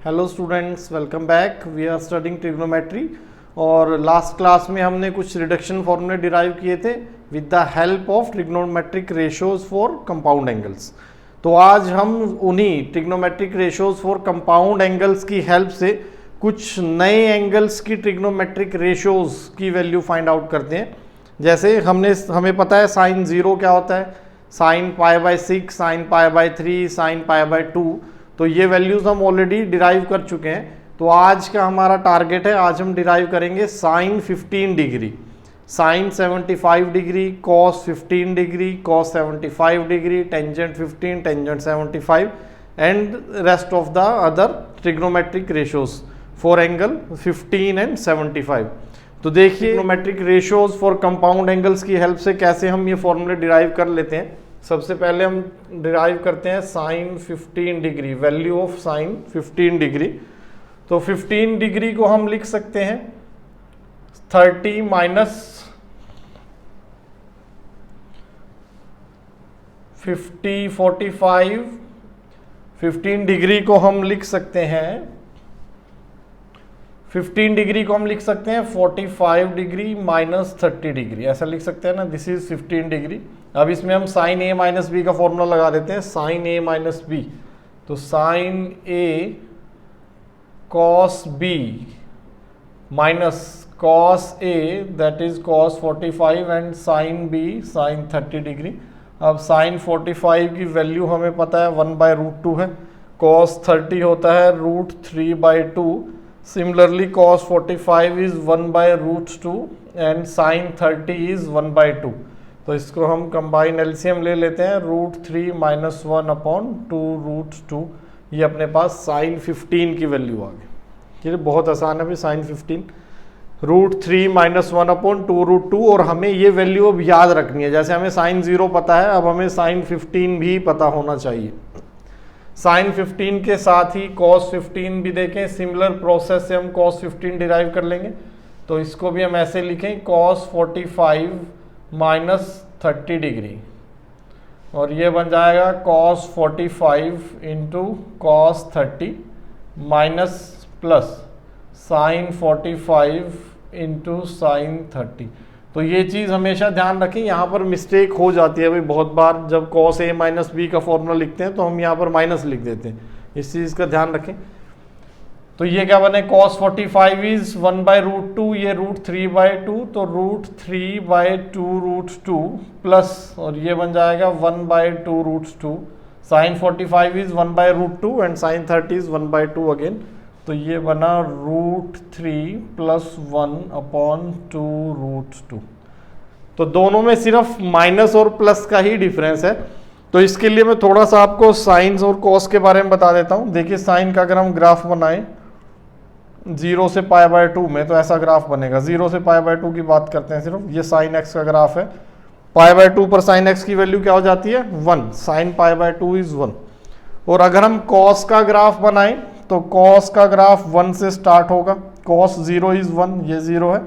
Hello students, welcome back. We are studying trigonometry और last class में हमने कुछ रिडक्शन फॉर्मूले डिराइव किए थे with the help of trigonometric ratios for compound angles. तो आज हम उन्हीं trigonometric ratios for compound angles की हेल्प से कुछ नए एंगल्स की ट्रिग्नोमेट्रिक रेशियोज की वैल्यू फाइंड आउट करते हैं। जैसे हमें पता है साइन 0 क्या होता है, साइन π/6, साइन π/3, साइन π/2। तो ये वैल्यूज हम ऑलरेडी डिराइव कर चुके हैं। तो आज का हमारा टारगेट है, आज हम डिराइव करेंगे sine 15 degree, sine 75 degree, cos 15 degree, cos 75 degree, tangent 15, tangent 75 and rest of the other trigonometric ratios for angle 15 and 75। तो देखिए trigonometric ratios for compound angles की हेल्प से कैसे हम ये फॉर्मूले डिराइव कर लेते हैं। सबसे पहले हम डिराइव करते हैं sine 15 degree, value of sine 15 degree. तो 15 डिग्री को हम लिख सकते हैं 30 माइनस 50 45। 15 डिग्री को हम लिख सकते हैं 15 डिग्री को हम लिख सकते हैं 45 डिग्री माइनस 30 डिग्री, ऐसा लिख सकते हैं ना। This is 15 degree. अब इसमें हम साइन ए माइनस बी का फॉर्मूला लगा देते हैं, साइन ए माइनस बी। तो sine A cos B minus cos A that is cos 45 and sine B sine 30 degree. अब साइन 45 की वैल्यू हमें पता है 1/√2 है, कॉस 30 होता है √3/2। Similarly, cos 45 is 1/√2 and sin 30 is 1/2। तो इसको हम कंबाइन एलसीएम ले लेते हैं, √3 - 1/2√2। ये अपने पास sin 15 की वैल्यू आ गई। ये बहुत आसान है भाई, sin 15 √3 - 1/2√2। और हमें ये वैल्यू अब याद रखनी है। जैसे हमें sin 0 पता है, अब हमें sin 15 भी पता होना चाहिए। साइन 15 के साथ ही कॉस 15 भी देखें, सिमिलर प्रोसेस से हम कॉस 15 डिराइव कर लेंगे। तो इसको भी हम ऐसे लिखें, कॉस 45 माइनस 30 डिग्री, और ये बन जाएगा cos 45 into cos 30 minus plus sign 45 into sine 30। तो ये चीज़ हमेशा ध्यान रखें, यहाँ पर मिस्टेक हो जाती है भाई बहुत बार। जब cos a माइनस बी का फॉर्मूला लिखते हैं तो हम यहाँ पर माइनस लिख देते हैं, इस चीज़ का ध्यान रखें। तो ये क्या बने, cos 45 इज 1/√2, ये √3/2, तो √3/2√2 प्लस, और ये बन जाएगा 1/2√2। Sine 45 is 1/√2 and sine 30 is 1/2 again. तो ये बना √3 + 1/2√2। तो दोनों में सिर्फ माइनस और प्लस का ही डिफरेंस है। तो इसके लिए मैं थोड़ा सा आपको साइंस और कॉस के बारे में बता देता हूँ। देखिए साइन का अगर हम ग्राफ बनाएं 0 से π/2 में, तो ऐसा ग्राफ बनेगा। 0 से π/2 की बात करते हैं सिर्फ, ये साइन एक्स का ग्राफ है। π/2 पर साइन एक्स की वैल्यू क्या हो जाती है, 1। Sine π/2 is 1। और अगर हम कॉस का ग्राफ बनाएं तो कॉस का ग्राफ 1 से स्टार्ट होगा, कॉस 0 इज 1, ये 0 है,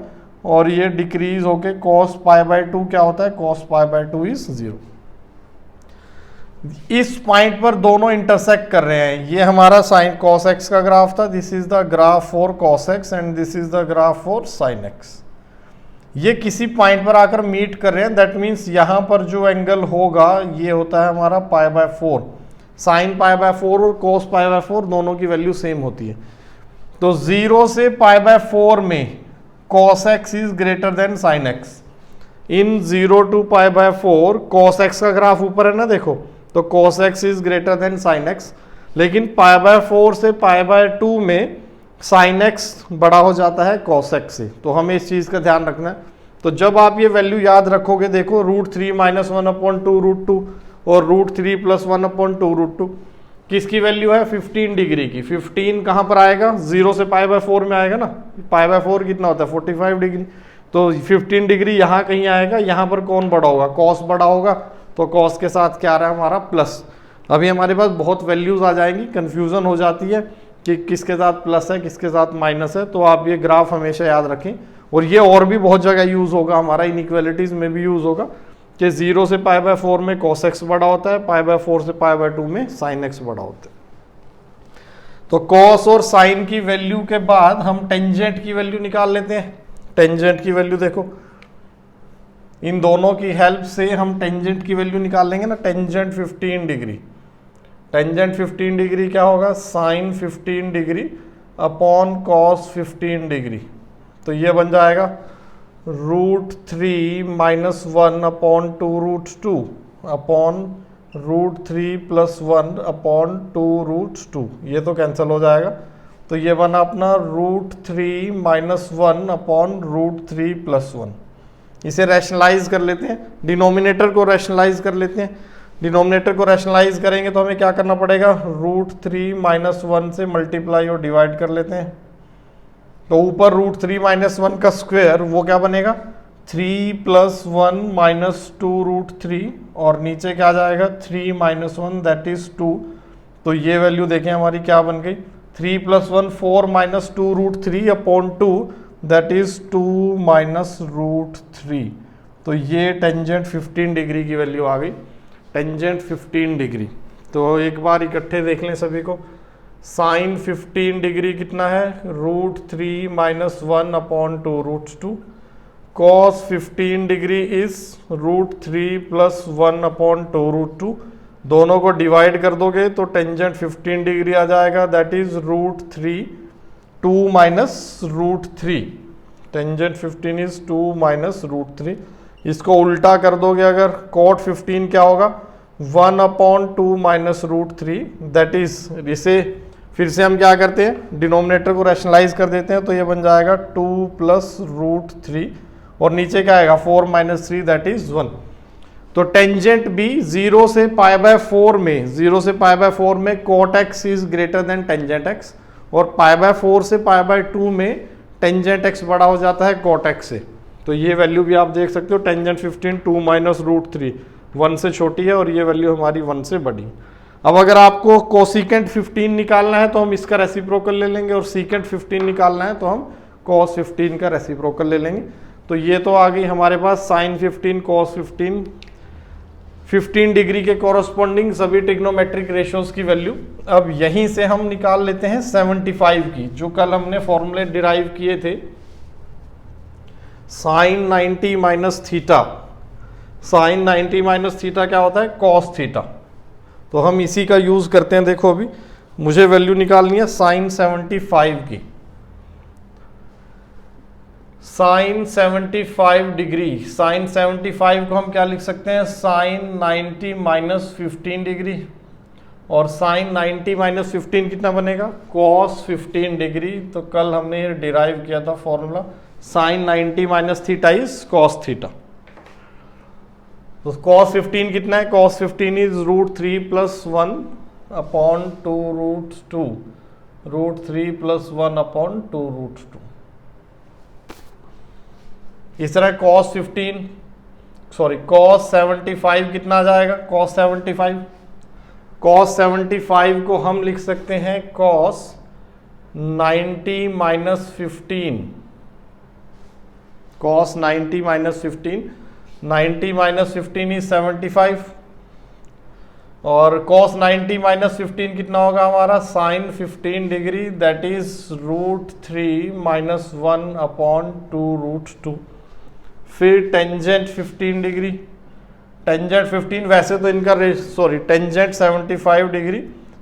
और ये डिक्रीज होके कॉस π/2 क्या होता है, कॉस π/2 इज 0। इस पॉइंट पर दोनों इंटरसेक्ट कर रहे हैं। ये हमारा साइन कॉस एक्स का ग्राफ था, this is the graph for cos x and this is the graph for sine x. ये किसी पॉइंट पर आकर मीट कर रहे हैं, दैट मीन्स यहां पर जो एंगल होगा ये होता है हमारा π/4। साइन π/4 और cos π/4 दोनों की वैल्यू सेम होती है। तो 0 से π/4 में cos x is greater than sin x। In 0 to π/4 cos x का ग्राफ ऊपर है ना, देखो, तो cos x is greater than sin x। लेकिन π/4 से π/2 में sin x बड़ा हो जाता है cos x से। तो हमें इस चीज़ का ध्यान रखना है। तो जब आप ये वैल्यू याद रखोगे, देखो √3 - 1/2√2 और √3 + 1/2√2 किसकी वैल्यू है, 15 डिग्री की। 15 कहाँ पर आएगा, 0 से π/4 में आएगा ना। π/4 कितना होता है, 45 डिग्री। तो 15 डिग्री यहाँ कहीं आएगा। यहाँ पर कौन बड़ा होगा, कॉस बड़ा होगा, तो कॉस के साथ क्या आ रहा है हमारा, प्लस। अभी हमारे पास बहुत वैल्यूज आ जाएंगी, कन्फ्यूजन हो जाती है कि किसके साथ प्लस है किसके साथ माइनस है। तो आप ये ग्राफ हमेशा याद रखें। और ये और भी बहुत जगह यूज होगा, हमारा इनइक्वालिटीज में भी यूज होगा कि 0 से π/4 में cos x बड़ा होता है, π/4 से π/2 में sin x बड़ा होता है। तो कॉस और साइन की वैल्यू के बाद हम टेंजेंट की वैल्यू निकाल लेते हैं। टेंजेंट की वैल्यू देखो, इन दोनों की हेल्प से हम टेंजेंट की वैल्यू निकाल लेंगे ना। टेंजेंट 15 डिग्री, टेंजेंट 15 डिग्री क्या होगा, sine 15 degree upon cos 15 degree. तो ये बन जाएगा √3 - 1 अपॉन 2√2 अपॉन √3 + 1 अपॉन 2√2। ये तो कैंसिल हो जाएगा, तो ये बना अपना √3 - 1 अपॉन √3 + 1। इसे रैशनलाइज कर लेते हैं, डिनोमिनेटर को रैशनलाइज कर लेते हैं। डिनोमिनेटर को रैशनलाइज करेंगे तो हमें क्या करना पड़ेगा, √3 - 1 से मल्टीप्लाई और डिवाइड कर लेते हैं। तो ऊपर √3 - 1 का स्क्वायर वो क्या बनेगा, 3 + 1 - 2√3, और नीचे क्या जाएगा 3 - 1 दैट इज 2। तो ये वैल्यू देखें हमारी क्या बन गई, 3 + 1 4 - 2√3 अपॉन 2 दैट इज 2 - √3। तो ये टेंजेंट 15 डिग्री की वैल्यू आ गई, टेंजेंट 15 डिग्री। तो एक बार इकट्ठे देख लें सभी को। साइन 15 डिग्री कितना है, √3 - 1 upon 2√2। Cos 15 degree is √3 + 1 upon 2√2। दोनों को डिवाइड कर दोगे तो टेंजेंट 15 डिग्री आ जाएगा, दैट इज √3 2 - √3। Tangent 15 is 2 - √3। इसको उल्टा कर दोगे अगर, कॉट 15 क्या होगा, 1 अपॉन 2 - √3 दैट इज, इसे फिर से हम क्या करते हैं, डिनोमिनेटर को रैशनलाइज कर देते हैं। तो ये बन जाएगा 2 + √3, और नीचे क्या आएगा 4 - 3 दैट इज 1। तो टेंजेंट भी 0 से π/4 में, 0 से π/4 में cot x is greater than tangent x, और π/4 से π/2 में टेंजेंट x बड़ा हो जाता है cot x से। तो ये वैल्यू भी आप देख सकते हो, टेंजेंट 15 2 - √3 1 से छोटी है, और ये वैल्यू हमारी 1 से बड़ी। अब अगर आपको कोसिकेंट 15 निकालना है तो हम इसका रेसिप्रोकल ले लेंगे, और सीकेंट 15 निकालना है तो हम cos 15 का रेसिप्रोकल ले लेंगे। तो ये तो आ गई हमारे पास साइन 15 cos 15 15 डिग्री के कॉरस्पॉन्डिंग सभी ट्रिग्नोमेट्रिक रेशियोज की वैल्यू। अब यहीं से हम निकाल लेते हैं 75 की, जो कल हमने फॉर्मूले डिराइव किए थे। साइन 90 - थीटा, साइन 90 - थीटा क्या होता है, cos थीटा। तो हम इसी का यूज करते हैं। देखो अभी मुझे वैल्यू निकालनी है साइन 75 की। साइन 75 डिग्री, साइन 75 को हम क्या लिख सकते हैं, साइन 90 - 15 डिग्री, और साइन 90 - 15 कितना बनेगा, cos 15 डिग्री। तो कल हमने डिराइव किया था formula, sine 90 - theta is cos theta. तो cos 15 कितना है, cos 15 इज √3 + 1 अपॉन 2√2, √3 + 1 अपॉन 2√2। इस तरह cos 75 कितना आ जाएगा, cos 75 को हम लिख सकते हैं cos 90 - 15, cos 90 - 15, 90 - 15 इज 75, और cos 90 - 15 कितना होगा हमारा, sine 15 degree that is √3 - 1 upon 2√2। फिर टेंजेंट 15 डिग्री, टेंजेंट 15 वैसे तो इनका टेंजेंट 75 डिग्री,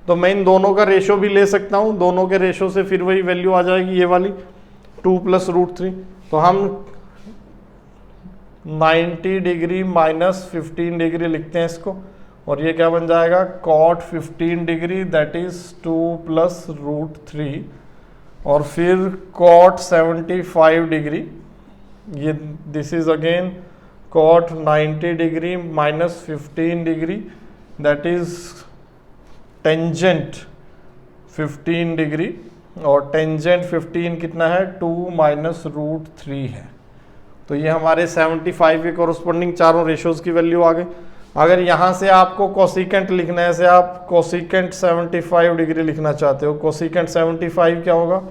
तो मैं इन दोनों का रेशो भी ले सकता हूँ। दोनों के रेशो से फिर वही वैल्यू आ जाएगी, ये वाली 2 + √3। तो हम 90 डिग्री - 15 डिग्री लिखते हैं इसको, और ये क्या बन जाएगा, cot 15 डिग्री दैट इज 2 + √3, और फिर cot 75 डिग्री, ये this is again cot 90 degree - 15 degree that is tangent 15 degree, और टेंजेंट 15 कितना है, 2 - √3 है। तो ये हमारे 75 के कॉरस्पॉन्डिंग चारों रेशियोज की वैल्यू आ गई। अगर यहाँ से आपको कोसिकेंट लिखना है, ऐसे आप कोसिकेंट 75 डिग्री लिखना चाहते हो, कोसिकेंट 75 क्या होगा,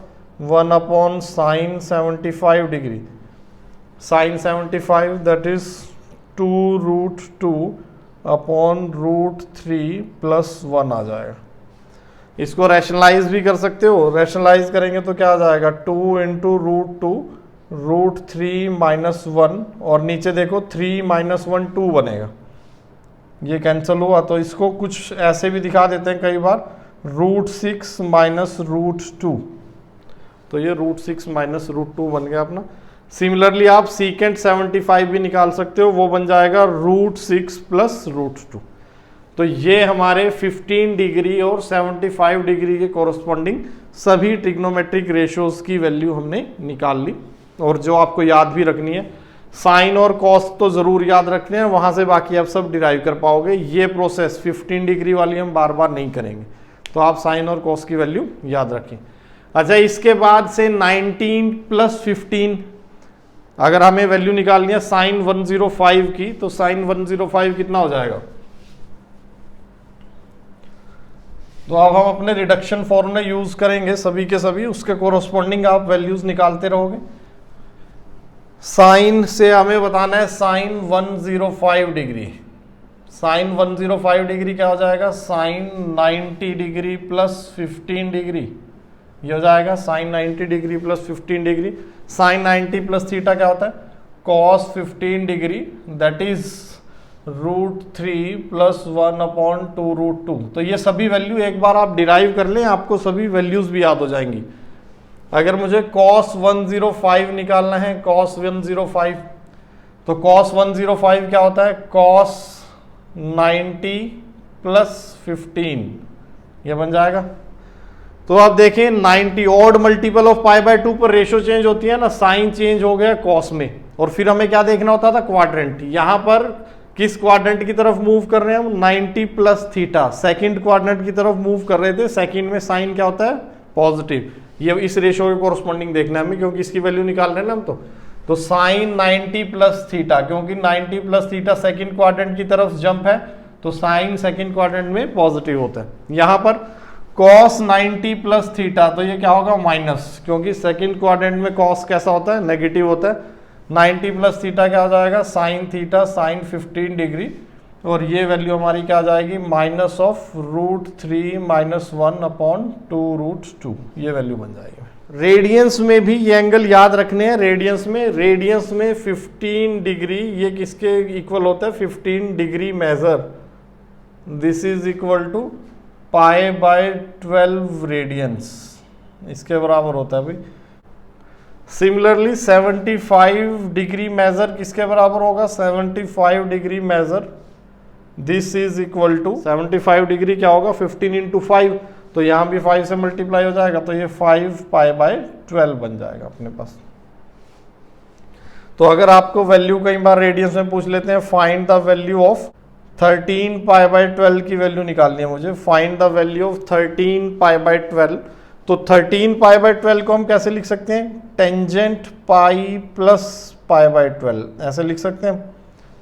1 upon sine 75 degree, sine 75 that is 2√2 upon √3 + 1 आ जाएगा। इसको रैशनलाइज भी कर सकते हो, रैशनलाइज करेंगे तो क्या आ जाएगा 2 इंटू √2 √3 -1 और नीचे देखो 3 -1 2 बनेगा, ये कैंसिल हुआ। तो इसको कुछ ऐसे भी दिखा देते हैं कई बार √6 -√2, तो ये √6 -√2 बन गया अपना। सिमिलरली आप सीकेंट 75 भी निकाल सकते हो, वो बन जाएगा √6 + √2। तो ये हमारे 15 डिग्री और 75 डिग्री के कोरस्पॉन्डिंग सभी ट्रिग्नोमेट्रिक रेशियोज की वैल्यू हमने निकाल ली। और जो आपको याद भी रखनी है, साइन और कॉस तो ज़रूर याद रखने हैं, वहाँ से बाकी आप सब डिराइव कर पाओगे। ये प्रोसेस 15 डिग्री वाली हम बार बार नहीं करेंगे, तो आप साइन और कॉस की वैल्यू याद रखें। अच्छा, इसके बाद से 19 + 15 अगर हमें वैल्यू निकालनी है साइन 105 की, तो साइन 105 कितना हो जाएगा? तो अब हम अपने रिडक्शन फॉर्मूला यूज करेंगे सभी के सभी, उसके कोरस्पॉन्डिंग आप वैल्यूज निकालते रहोगे। साइन से हमें बताना है साइन 105 डिग्री, साइन 105 डिग्री क्या हो जाएगा? साइन 90 डिग्री + 15 डिग्री, ये हो जाएगा sine 90 degree + 15 degree. Sine 90 + theta क्या होता है? Cos 15 degree, that is √3 + 1/2 √2। तो ये सभी वैल्यू एक बार आप डिराइव कर लें, आपको सभी वैल्यूज भी याद हो जाएंगी। अगर मुझे cos 105 निकालना है, cos 105, तो cos 105 क्या होता है? cos 90 + 15, ये बन जाएगा। तो आप देखें 90 ऑड मल्टीपल ऑफ π/2 पर रेशियो चेंज होती है ना, साइन चेंज हो गया cos में, और फिर हमें क्या देखना होता था? क्वाड्रेंट। यहां पर किस क्वाड्रेंट की तरफ मूव कर रहे हैं हम? 90 + थीटा, सेकंड क्वाड्रेंट की तरफ मूव कर रहे थे। सेकंड में साइन क्या होता है? पॉजिटिव। ये इस रेशियो के कोरस्पॉन्डिंग देखना है हमें, क्योंकि इसकी वैल्यू निकाल रहे हैं ना हम। तो साइन 90 + थीटा, क्योंकि 90 + थीटा सेकंड क्वाड्रेंट की तरफ जंप है, तो साइन सेकंड क्वाड्रेंट में पॉजिटिव होता है। यहां पर cos 90 + थीटा, तो ये क्या होगा? माइनस, क्योंकि सेकंड क्वाड्रेंट में cos कैसा होता है? नेगेटिव होता है। 90 + थीटा क्या हो जाएगा? साइन थीटा साइन 15 डिग्री, और ये वैल्यू हमारी क्या आ जाएगी? -√3 -1/2 √2, ये वैल्यू बन जाएगी। रेडियंस में भी ये एंगल याद रखने हैं। रेडियंस में 15 डिग्री, ये किसके इक्वल होता है? 15 degree measure, this is equal to π/12 radians, इसके बराबर होता है भाई। सिमिलरली 75 डिग्री मेजर किसके बराबर होगा? 75 degree measure, this is equal to 75 degree क्या होगा? 15 × 5, तो यहां भी 5 से मल्टीप्लाई हो जाएगा, तो ये 5 π/12 बन जाएगा अपने पास। तो अगर आपको वैल्यू कई बार रेडियंस में पूछ लेते हैं, फाइंड द वैल्यू ऑफ 13 π/12 की वैल्यू निकालनी है मुझे। फाइंड द वैल्यू ऑफ 13 π/12, तो 13 π/12 को हम कैसे लिख सकते हैं? टेंजेंट पाई प्लस π/12, ऐसे लिख सकते हैं।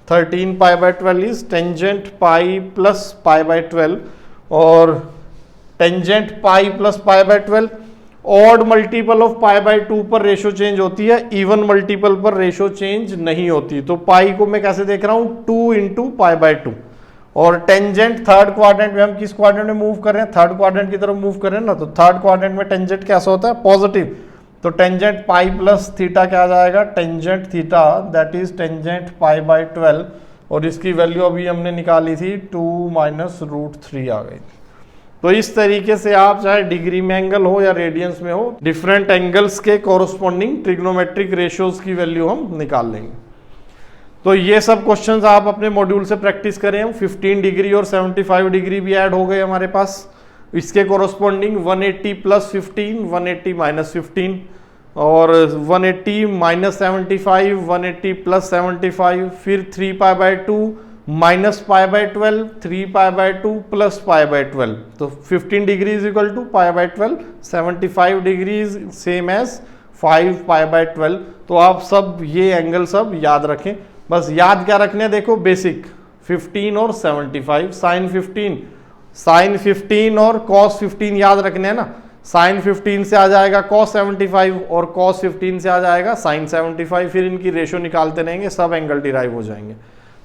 13 π/12 इज टेंजेंट पाई प्लस π/12, और tangent pi plus π/12 odd multiple of π/2 पर रेशियो चेंज होती है, इवन मल्टीपल पर रेशियो चेंज नहीं होती। तो पाई को मैं कैसे देख रहा हूं? 2 × π/2, और टेंजेंट थर्ड क्वाड्रेंट में, हम किस क्वाड्रेंट में मूव कर रहे हैं? थर्ड क्वाड्रेंट की तरफ मूव कर रहे हैं ना, तो थर्ड क्वाड्रेंट में टेंजेंट कैसा होता है? पॉजिटिव। तो टेंजेंट पाई प्लस थीटा क्या आ जाएगा? Tangent theta, that is tangent π/12, और इसकी वैल्यू अभी हमने निकाली थी 2 - √3 आ गई। तो इस तरीके से आप चाहे डिग्री में एंगल हो या रेडियंस में हो, डिफरेंट एंगल्स के कोरस्पॉन्डिंग ट्रिग्नोमेट्रिक रेशियोज की वैल्यू हम निकाल लेंगे। तो ये सब क्वेश्चंस आप अपने मॉड्यूल से प्रैक्टिस करें। हम 15 डिग्री और 75 डिग्री भी ऐड हो गए हमारे पास, इसके कोरस्पॉन्डिंग 180 + 15, 180 - 15, और 180 - 75, 180 + 75, फिर 3 π/2 - π/12, 3 π/2 + π/12, तो 15 degree is equal to π/12, 75 degree is same as 5 π/12। तो आप सब ये एंगल सब याद रखें। बस याद क्या रखने, देखो बेसिक 15 और 75, साइन 15 और cos 15 याद रखने हैं ना। साइन 15 से आ जाएगा cos 75, और cos 15 से आ जाएगा साइन 75, फिर इनकी रेशियो निकालते रहेंगे, सब एंगल डिराइव हो जाएंगे।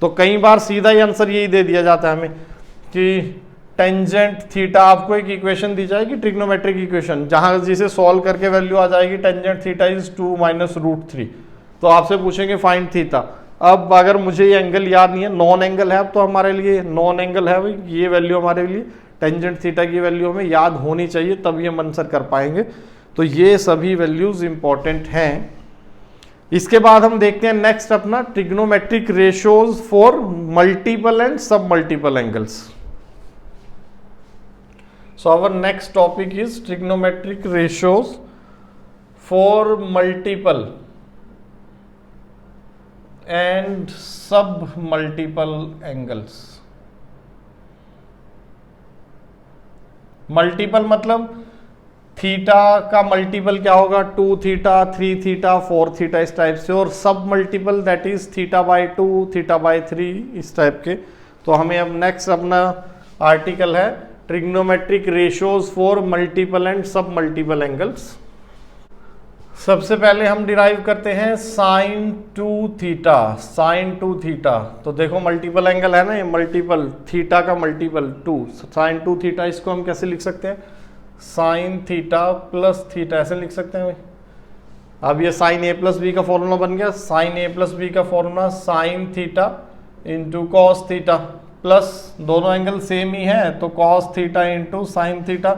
तो कई बार सीधा ही आंसर यही दे दिया जाता है हमें कि टेंजेंट थीटा, आपको एक इक्वेशन दी जाएगी ट्रिग्नोमेट्रिक इक्वेशन, जहां जिसे सॉल्व करके वैल्यू आ जाएगी टेंजेंट थीटा इज 2 माइनस √3। तो आपसे पूछेंगे फाइंड थीटा। अब अगर मुझे ये एंगल याद नहीं है, नॉन एंगल है, अब तो हमारे लिए नॉन एंगल है भाई, ये वैल्यू हमारे लिए टेंजेंट थीटा की वैल्यू हमें याद होनी चाहिए, तब ये आंसर कर पाएंगे। तो ये सभी वैल्यूज इंपॉर्टेंट हैं। इसके बाद हम देखते हैं नेक्स्ट अपना trigonometric ratios for multiple and sub multiple angles. So our next topic is trigonometric ratios for multiple and sub-multiple angles. Multiple मतलब थीटा का मल्टीपल क्या होगा, 2 थीटा, 3 थीटा, 4 थीटा, इस टाइप से। और सब multiple that is theta by 2, theta by 3, इस type के। तो हमें अब नेक्स्ट अपना आर्टिकल है trigonometric ratios for multiple and sub multiple angles. सबसे पहले हम डिराइव करते हैं साइन 2 थीटा। साइन 2 थीटा, तो देखो मल्टीपल एंगल है ना, ये मल्टीपल थीटा का मल्टीपल 2, साइन 2 थीटा। इसको हम कैसे लिख सकते हैं, साइन थीटा प्लस थीटा, ऐसे लिख सकते हैं भाई। अब ये साइन ए प्लस बी का फॉर्मूला बन गया, साइन ए प्लस बी का formula sine theta into cos theta, plus दोनों एंगल सेम ही है तो cos theta into sine theta,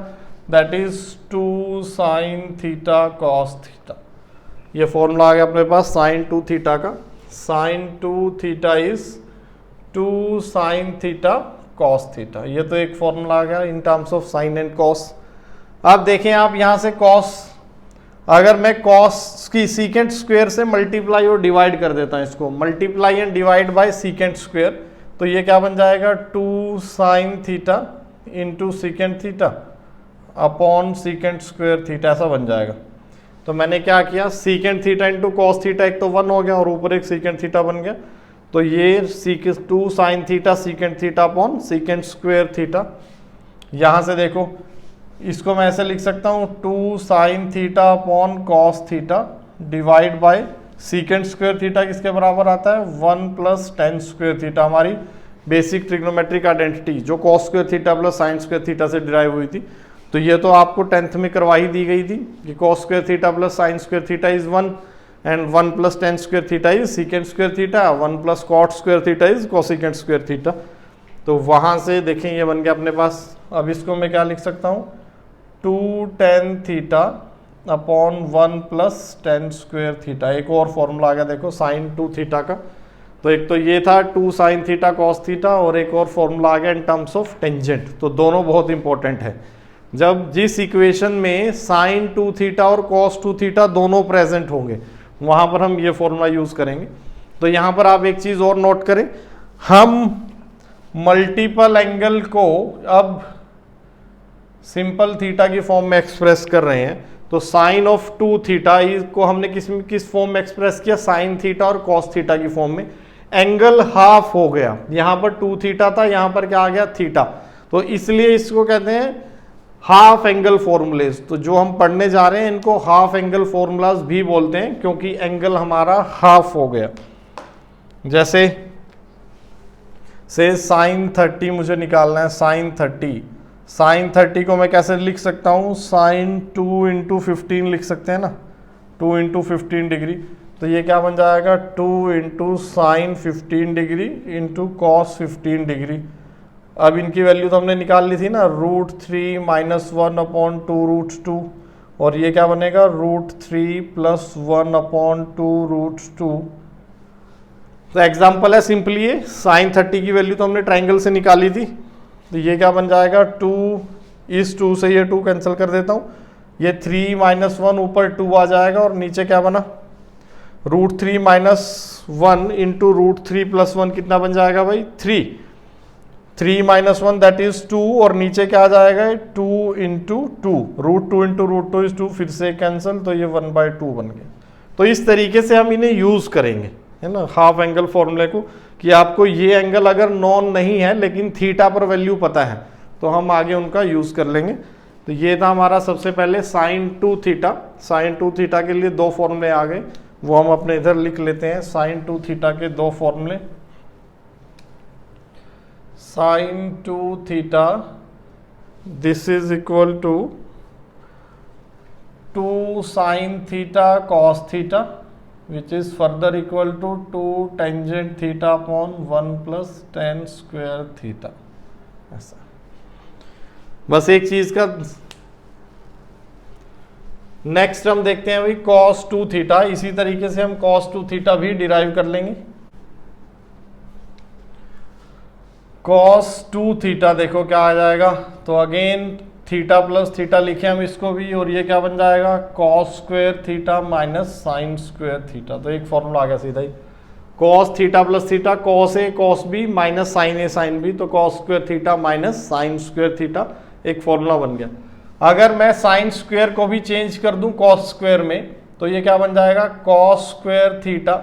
that is 2 sine theta cos theta. ये फॉर्मूला आ गया अपने पास साइन 2 थीटा का। Sine 2 theta is 2 sine theta cos theta. ये तो एक फॉर्मूला आ गया in terms of sine and cos. अब देखें आप यहां से कॉस, अगर मैं कॉस की सीकेंट स्क्वायर से मल्टीप्लाई और डिवाइड कर देता हूं, इसको multiply and divide by secant square, तो ये क्या बन जाएगा, 2 sine theta into secant theta upon secant square theta, ऐसा बन जाएगा। तो मैंने क्या किया, secant theta into cos theta, एक तो 1 हो गया और ऊपर एक सीकेंट थीटा बन गया, तो ये 2 sine theta secant theta upon secant square theta. यहां से देखो इसको मैं ऐसे लिख सकता हूं, 2 sine theta upon cos theta divide by secant square theta किसके बराबर आता है, 1 प्लस टेन स्क्वायर थीटा, हमारी बेसिक ट्रिग्नोमेट्रिक आइडेंटिटी जो cos square theta plus sine square theta से डिराइव हुई थी। तो ये तो आपको 10th में करवा ही दी गई थी कि cos square theta plus sine square theta is 1 and 1 plus tan square theta is secant square theta, 1 plus cot square theta is cosecant square theta. तो वहां से देखें ये बन गया अपने पास। अब इसको मैं क्या लिख सकता हूँ, 2 tan theta upon 1 plus tan square theta. एक और फॉर्मूला आ गया देखो साइन 2 थीटा का। तो एक तो ये था 2 साइन थीटा कॉस थीटा, और एक और फॉर्मूला आ गया इन टर्म्स ऑफ टेंजेंट। तो दोनों बहुत इंपॉर्टेंट है। जब जिस इक्वेशन में साइन 2 थीटा और कॉस 2 थीटा दोनों प्रेजेंट होंगे, वहां पर हम ये फॉर्मूला यूज करेंगे। तो यहां पर आप एक चीज और नोट करें, हम मल्टीपल एंगल को अब सिंपल थीटा की फॉर्म में एक्सप्रेस कर रहे हैं। तो साइन ऑफ 2 थीटा को हमने किस फॉर्म में एक्सप्रेस किया, साइन थीटा और कॉस थीटा की फॉर्म में। एंगल हाफ हो गया, यहां पर 2 थीटा था, यहां पर क्या आ गया, थीटा। तो इसलिए इसको कहते हैं हाफ एंगल फॉर्मूलेज। तो जो हम पढ़ने जा रहे हैं इनको हाफ एंगल फॉर्मूलाज भी बोलते हैं, क्योंकि एंगल हमारा हाफ हो गया। जैसे से साइन 30 मुझे निकालना है, साइन 30 को मैं कैसे लिख सकता हूं, साइन 2 इंटू 15 लिख सकते हैं ना, 2 इंटू 15 डिग्री। तो ये क्या बन जाएगा, 2 into sine 15 degree into cos 15 degree. अब इनकी वैल्यू तो हमने निकाल ली थी ना, √3 माइनस 1 अपॉन 2√2, और ये क्या बनेगा, √3 प्लस 1 अपॉन 2√2। तो एग्जाम्पल है सिंपली ये साइन 30 की वैल्यू तो हमने ट्राइंगल से निकाली थी। तो ये क्या बन जाएगा, 2 इस 2 से ये 2 कैंसिल कर देता हूँ, ये 3 माइनस 1 ऊपर 2 आ जाएगा, और नीचे क्या बना, √3 माइनस 1 इंटू √3 प्लस 1 कितना बन जाएगा भाई, 3 माइनस 1 दैट इज 2, और नीचे क्या आ जाएगा, 2 इंटू 2, √2 इंटू √2 इज 2, फिर से कैंसिल, तो ये 1/2 बन गया। तो इस तरीके से हम इन्हें यूज करेंगे, है ना, हाफ एंगल फॉर्मूले को, कि आपको ये एंगल अगर नॉन नहीं है लेकिन थीटा पर वैल्यू पता है तो हम आगे उनका यूज कर लेंगे। तो ये था हमारा सबसे पहले साइन 2 थीटा। साइन 2 थीटा के लिए 2 फॉर्मूले आ गए, वो हम अपने इधर लिख लेते हैं। साइन 2 थीटा के 2 फॉर्मूले, sine 2 theta this is equal to 2 sine theta cos theta which is further equal to 2 tangent theta upon 1 plus tan square theta. ऐसा बस एक चीज का नेक्स्ट हम देखते हैं भाई cos 2 थीटा। इसी तरीके से हम cos 2 थीटा भी डिराइव कर लेंगे। cos 2 थीटा देखो क्या आ जाएगा, तो अगेन थीटा प्लस थीटा लिखे हम इसको भी, और ये क्या बन जाएगा cos square theta minus sine square theta. तो एक फॉर्मूला आ गया सीधा ही, cos theta plus theta cos ए cos बी माइनस साइन ए साइन बी, तो cos square theta minus sine square theta एक फॉर्मूला बन गया। अगर मैं साइन स्क्वायर को भी चेंज कर दूं cos स्क्वायर में, तो ये क्या बन जाएगा cos square theta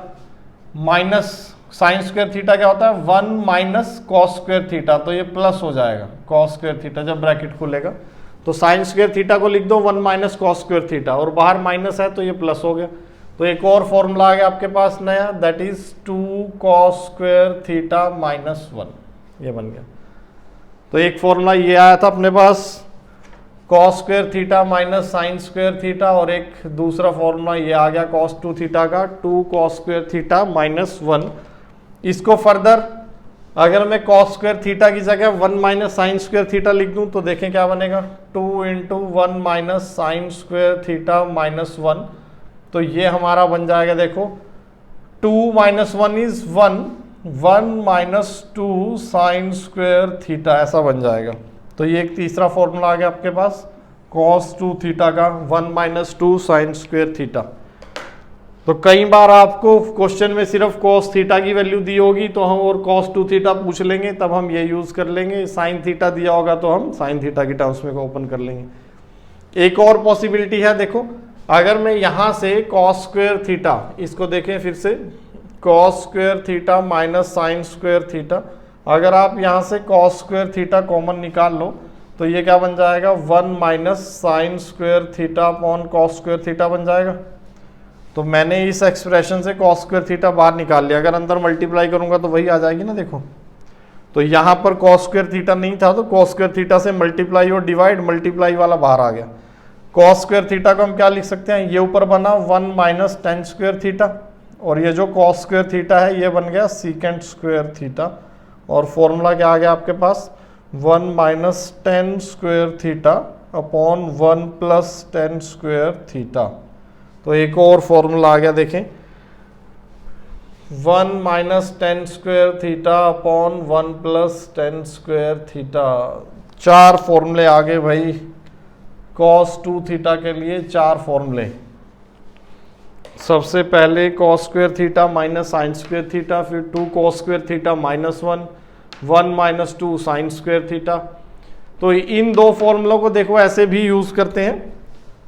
minus sine square theta क्या होता है 1 माइनस कॉस स्क्वायर थीटा, तो ये प्लस हो जाएगा कॉस स्क्वायर थीटा जब ब्रैकेट खुलेगा। तो साइन स्क्वायर थीटा को लिख दो 1 माइनस कॉस स्क्वायर थीटा, और बाहर माइनस है तो ये प्लस हो गया। तो एक और फॉर्मूला आ गया आपके पास नया, that is 2 cos square theta minus 1, ये बन गया। तो एक फॉर्मूला ये आया था अपने पास cos square theta minus sine square theta, और एक दूसरा फॉर्मूला ये आ गया कॉस 2 थीटा का 2 कॉस स्क्वायर थीटा माइनस 1। इसको फर्दर अगर मैं cos स्क्वायर थीटा की जगह 1 माइनस साइन स्क्वायर थीटा लिख दूं तो देखें क्या बनेगा 2 into 1 minus sine square theta minus 1। तो ये हमारा बन जाएगा देखो 2 minus 1 is 1, 1 minus 2 sign square theta, ऐसा बन जाएगा। तो ये एक तीसरा फॉर्मूला आ गया आपके पास cos 2 थीटा का 1 माइनस 2 साइन स्क्वायर थीटा। तो कई बार आपको क्वेश्चन में सिर्फ cos थीटा की वैल्यू दी होगी तो हम और cos 2 थीटा पूछ लेंगे, तब हम ये यूज कर लेंगे। साइन थीटा दिया होगा तो हम साइन थीटा की टर्म्स में ओपन कर लेंगे। एक और पॉसिबिलिटी है, देखो अगर मैं यहां से cos स्क्वायर थीटा, इसको देखें फिर से cos square theta minus sine square theta, अगर आप यहां से cos स्क्वायर थीटा कॉमन निकाल लो तो ये क्या बन जाएगा 1 minus sine square theta upon cos square theta बन जाएगा। तो मैंने इस एक्सप्रेशन से cos स्क्वायर थीटा बाहर निकाल लिया, अगर अंदर मल्टीप्लाई करूंगा तो वही आ जाएगी ना। देखो तो यहाँ पर cos स्क्वायर थीटा नहीं था तो cos स्क्वायर थीटा से मल्टीप्लाई और डिवाइड, मल्टीप्लाई वाला बाहर आ गया। cos स्क्वायर थीटा को हम क्या लिख सकते हैं, ये ऊपर बना 1 माइनस टेन स्क्वायर थीटा, और ये जो cos स्क्वायर थीटा है ये बन गया सीकेंट स्क्वायर थीटा, और फॉर्मूला क्या आ गया आपके पास 1 minus ten square theta upon 1 plus tan square theta. तो एक और फॉर्मूला आ गया देखें 1 minus ten square theta upon 1 plus tan square theta. 4 फॉर्मूले आ गए भाई cos 2 थीटा के लिए, 4 फॉर्मूले। सबसे पहले cos square theta minus sine square theta, फिर 2 cos square theta minus 1, 1 minus 2 sign square theta. तो इन दो फॉर्मूलों को देखो ऐसे भी यूज करते हैं।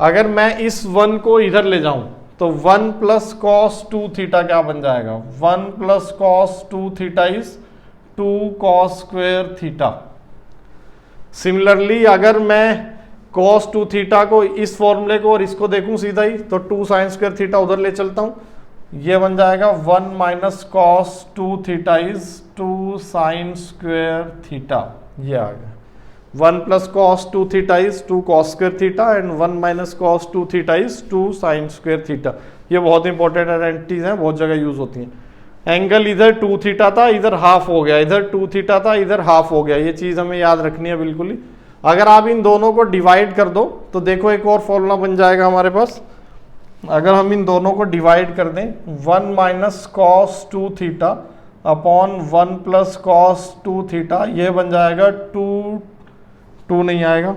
अगर मैं इस 1 को इधर ले जाऊं तो 1 प्लस कॉस 2 थीटा क्या बन जाएगा 1 plus cos 2 theta is 2 cos square theta. Similarly अगर मैं cos 2 थीटा को इस फॉर्मूले को और इसको देखूं सीधा ही तो 2 साइन स्क्वायर थीटा उधर ले चलता हूं, ये बन जाएगा 1 minus cos 2 theta is 2 sign square theta. ये आ गया 1 plus cos 2 theta is 2 cos square theta and 1 minus cos 2 theta is 2 sign square theta. ये बहुत इंपॉर्टेंट आइडेंटिटीज हैं, बहुत जगह यूज होती हैं। एंगल इधर 2 थीटा था, इधर हाफ हो गया, इधर 2 थीटा था, इधर हाफ हो गया। ये चीज हमें याद रखनी है बिल्कुल ही। अगर आप इन दोनों को डिवाइड कर दो तो देखो एक और फॉर्मूला बन जाएगा हमारे पास। अगर हम इन दोनों को डिवाइड कर दें 1 minus cos 2 theta upon 1 plus cos 2 theta, ये बन जाएगा 2 नहीं आएगा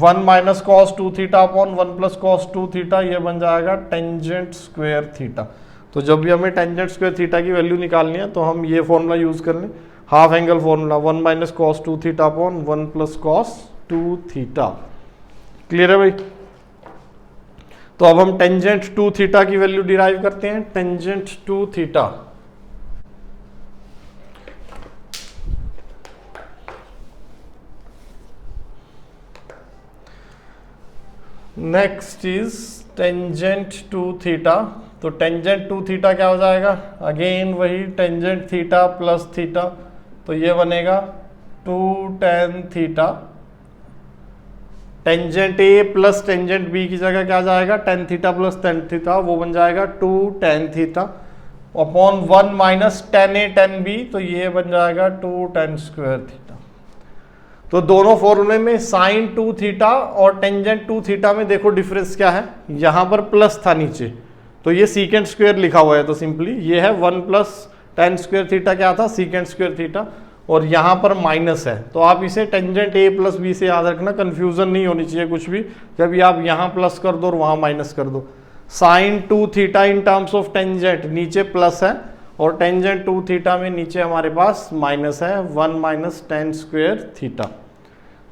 1 minus cos 2 theta upon 1 plus cos 2 theta, ये बन जाएगा टेंजेंट स्क्वायर थीटा। तो जब भी हमें टेंजेंट स्क्वायर थीटा की वैल्यू निकालनी है तो हम ये फॉर्मूला यूज कर लें, half angle formula 1 minus cos 2 theta upon 1 plus cos 2 theta. Clear है भाई? तो अब हम टेंजेंट 2 थीटा की वैल्यू डिराइव करते हैं। Tangent 2 theta next is tangent 2 theta. तो टेंजेंट 2 थीटा क्या हो जाएगा, अगेन वही टेंजेंट थीटा प्लस थीटा, तो ये बनेगा 2 tan theta, tangent A plus tangent B की जगह क्या जाएगा, tan theta plus tan theta, वो बन जाएगा 2 tan theta upon 1 minus tan A tan B, तो ये बन जाएगा 2 tan स्क्वायर थीटा। तो दोनों फॉर्मूले में साइन 2 थीटा और टेंजेंट 2 थीटा में देखो डिफरेंस क्या है, यहां पर प्लस था नीचे, तो ये सीकेंट स्क्वायर लिखा हुआ है, तो सिंपली ये है 1 प्लस tan स्क्वायर थीटा क्या था, सीकेंट स्क्वायर थीटा, और यहाँ पर माइनस है, तो आप इसे टेंजेंट ए प्लस बी से याद रखना, कंफ्यूजन नहीं होनी चाहिए कुछ भी, जब आप यहाँ प्लस कर दो और वहाँ माइनस कर दो। Sine 2 theta in terms of tangent, नीचे प्लस है और टेंजेंट 2 थीटा में नीचे हमारे पास माइनस है, 1 माइनस tan स्क्वायर थीटा।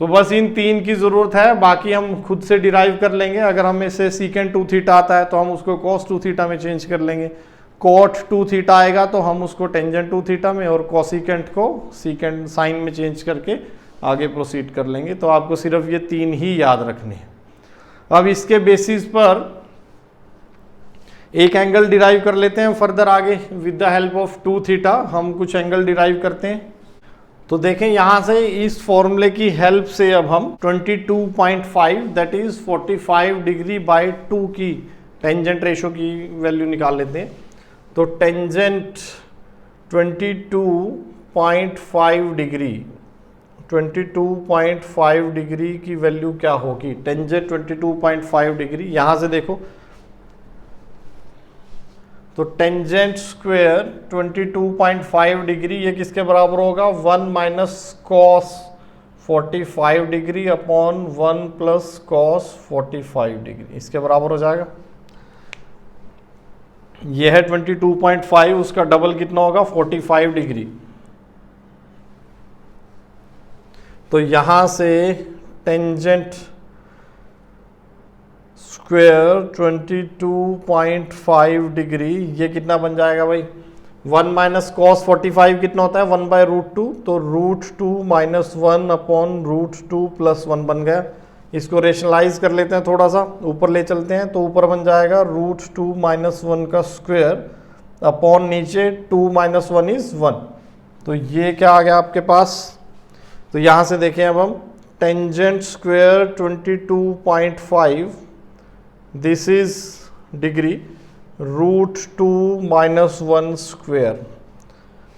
तो बस इन तीन की जरूरत है, बाकी हम खुद से डिराइव कर लेंगे। अगर हमें से सीकेंट 2 थीटा आता है तो हम उसको cos 2 थीटा में चेंज कर लेंगे, cot 2 थीटा आएगा तो हम उसको टेंजेंट 2 थीटा में, और कोसिकेंट को सीकेंट साइन में चेंज करके आगे प्रोसीड कर लेंगे। तो आपको सिर्फ ये तीन ही याद रखने हैं। अब इसके बेसिस पर एक एंगल डिराइव कर लेते हैं फर्दर आगे, with the help of 2 theta हम कुछ एंगल डिराइव करते हैं। तो देखें यहां से इस फॉर्मूले की हेल्प से अब हम 22.5 दैट इज 45 डिग्री बाई 2 की टेंजेंट रेशो की वैल्यू निकाल लेते हैं। तो टेंजेंट 22.5 डिग्री, 22.5 डिग्री की वैल्यू क्या होगी, टेंजेंट 22.5 डिग्री, यहां से देखो तो टेंजेंट स्क्वायर 22.5 डिग्री ये किसके बराबर होगा, 1 minus cos 45 degree upon 1 plus cos 45 degree, इसके बराबर हो जाएगा। ये है 22.5, उसका डबल कितना होगा 45 डिग्री। तो यहां से टेंजेंट स्क्वायर 22.5 डिग्री ये कितना बन जाएगा भाई, 1 माइनस कॉस 45 कितना होता है 1 बाय √2, तो √2 माइनस 1 अपॉन √2 प्लस 1 बन गया। इसको रेशनलाइज कर लेते हैं, थोड़ा सा ऊपर ले चलते हैं, तो ऊपर बन जाएगा √2 माइनस 1 का स्क्वायर अपॉन नीचे 2 माइनस 1 इज 1। तो ये क्या आ गया आपके पास, तो यहां से देखें अब हम tangent square 22.5 this is degree √2 minus 1 square,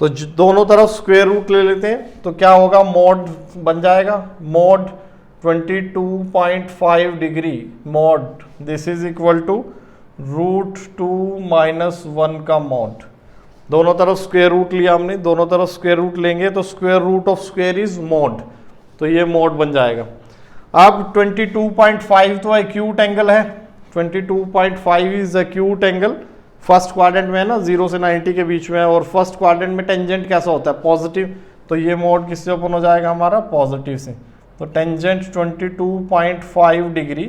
तो दोनों तरफ स्क्वायर रूट ले लेते हैं, तो क्या होगा मॉड बन जाएगा, mod 22.5 degree mod this is equal to √2 minus 1 का मॉड। दोनों तरफ स्क्वायर रूट लिया हमने, दोनों तरफ स्क्वायर रूट लेंगे तो square root of square is mod, तो ये मॉड बन जाएगा। अब 22.5 तो एक्यूट एंगल है, 22.5 is acute angle, first quadrant में है ना, 0 से 90 के बीच में है, और फर्स्ट क्वाड्रेंट में टेंजेंट कैसा होता है पॉजिटिव, तो ये मोड किससे ओपन हो जाएगा हमारा पॉजिटिव से। तो tangent 22.5 degree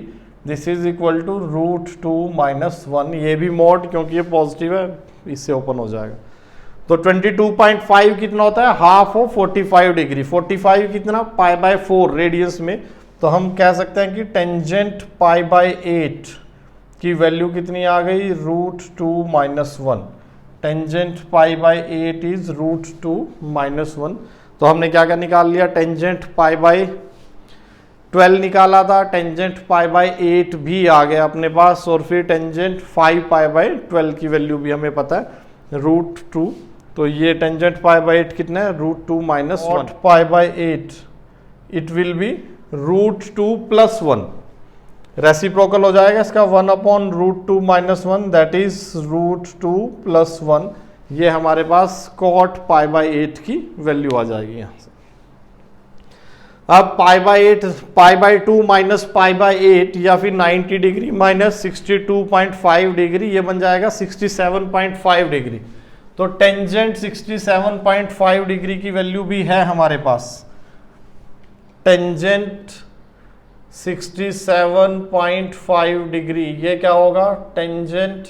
this is equal to √2 minus 1, ये भी मोड क्योंकि ये पॉजिटिव है इससे ओपन हो जाएगा। तो 22.5 कितना होता है हाफ ऑफ 45 डिग्री, 45 कितना π/4 रेडियस में, तो हम कह सकते हैं कि टेंजेंट π/8 की वैल्यू कितनी आ गई √2 माइनस 1, टेंजेंट π/8 इज √2 माइनस 1। तो हमने क्या क्या निकाल लिया, टेंजेंट π/12 निकाला था, टेंजेंट π/8 भी आ गया अपने पास, और फिर टेंजेंट 5 π/12 की वैल्यू भी हमें पता है √2, तो ये टेंजेंट π/8 कितना है √2 minus 1 π/8 it will be √2 plus 1, reciprocal हो जाएगा इसका 1 upon √2 minus 1 that is √2 plus 1, ये हमारे पास cot π/8 की वैल्यू आ जाएगी यहाँ से। अब π/2 माइनस π/8 या फिर 90 डिग्री माइनस 62.5 डिग्री, ये बन जाएगा 67.5 डिग्री। तो टेंजेंट 67.5 डिग्री की वैल्यू भी है हमारे पास, टेंजेंट 67.5 डिग्री, ये क्या होगा टेंजेंट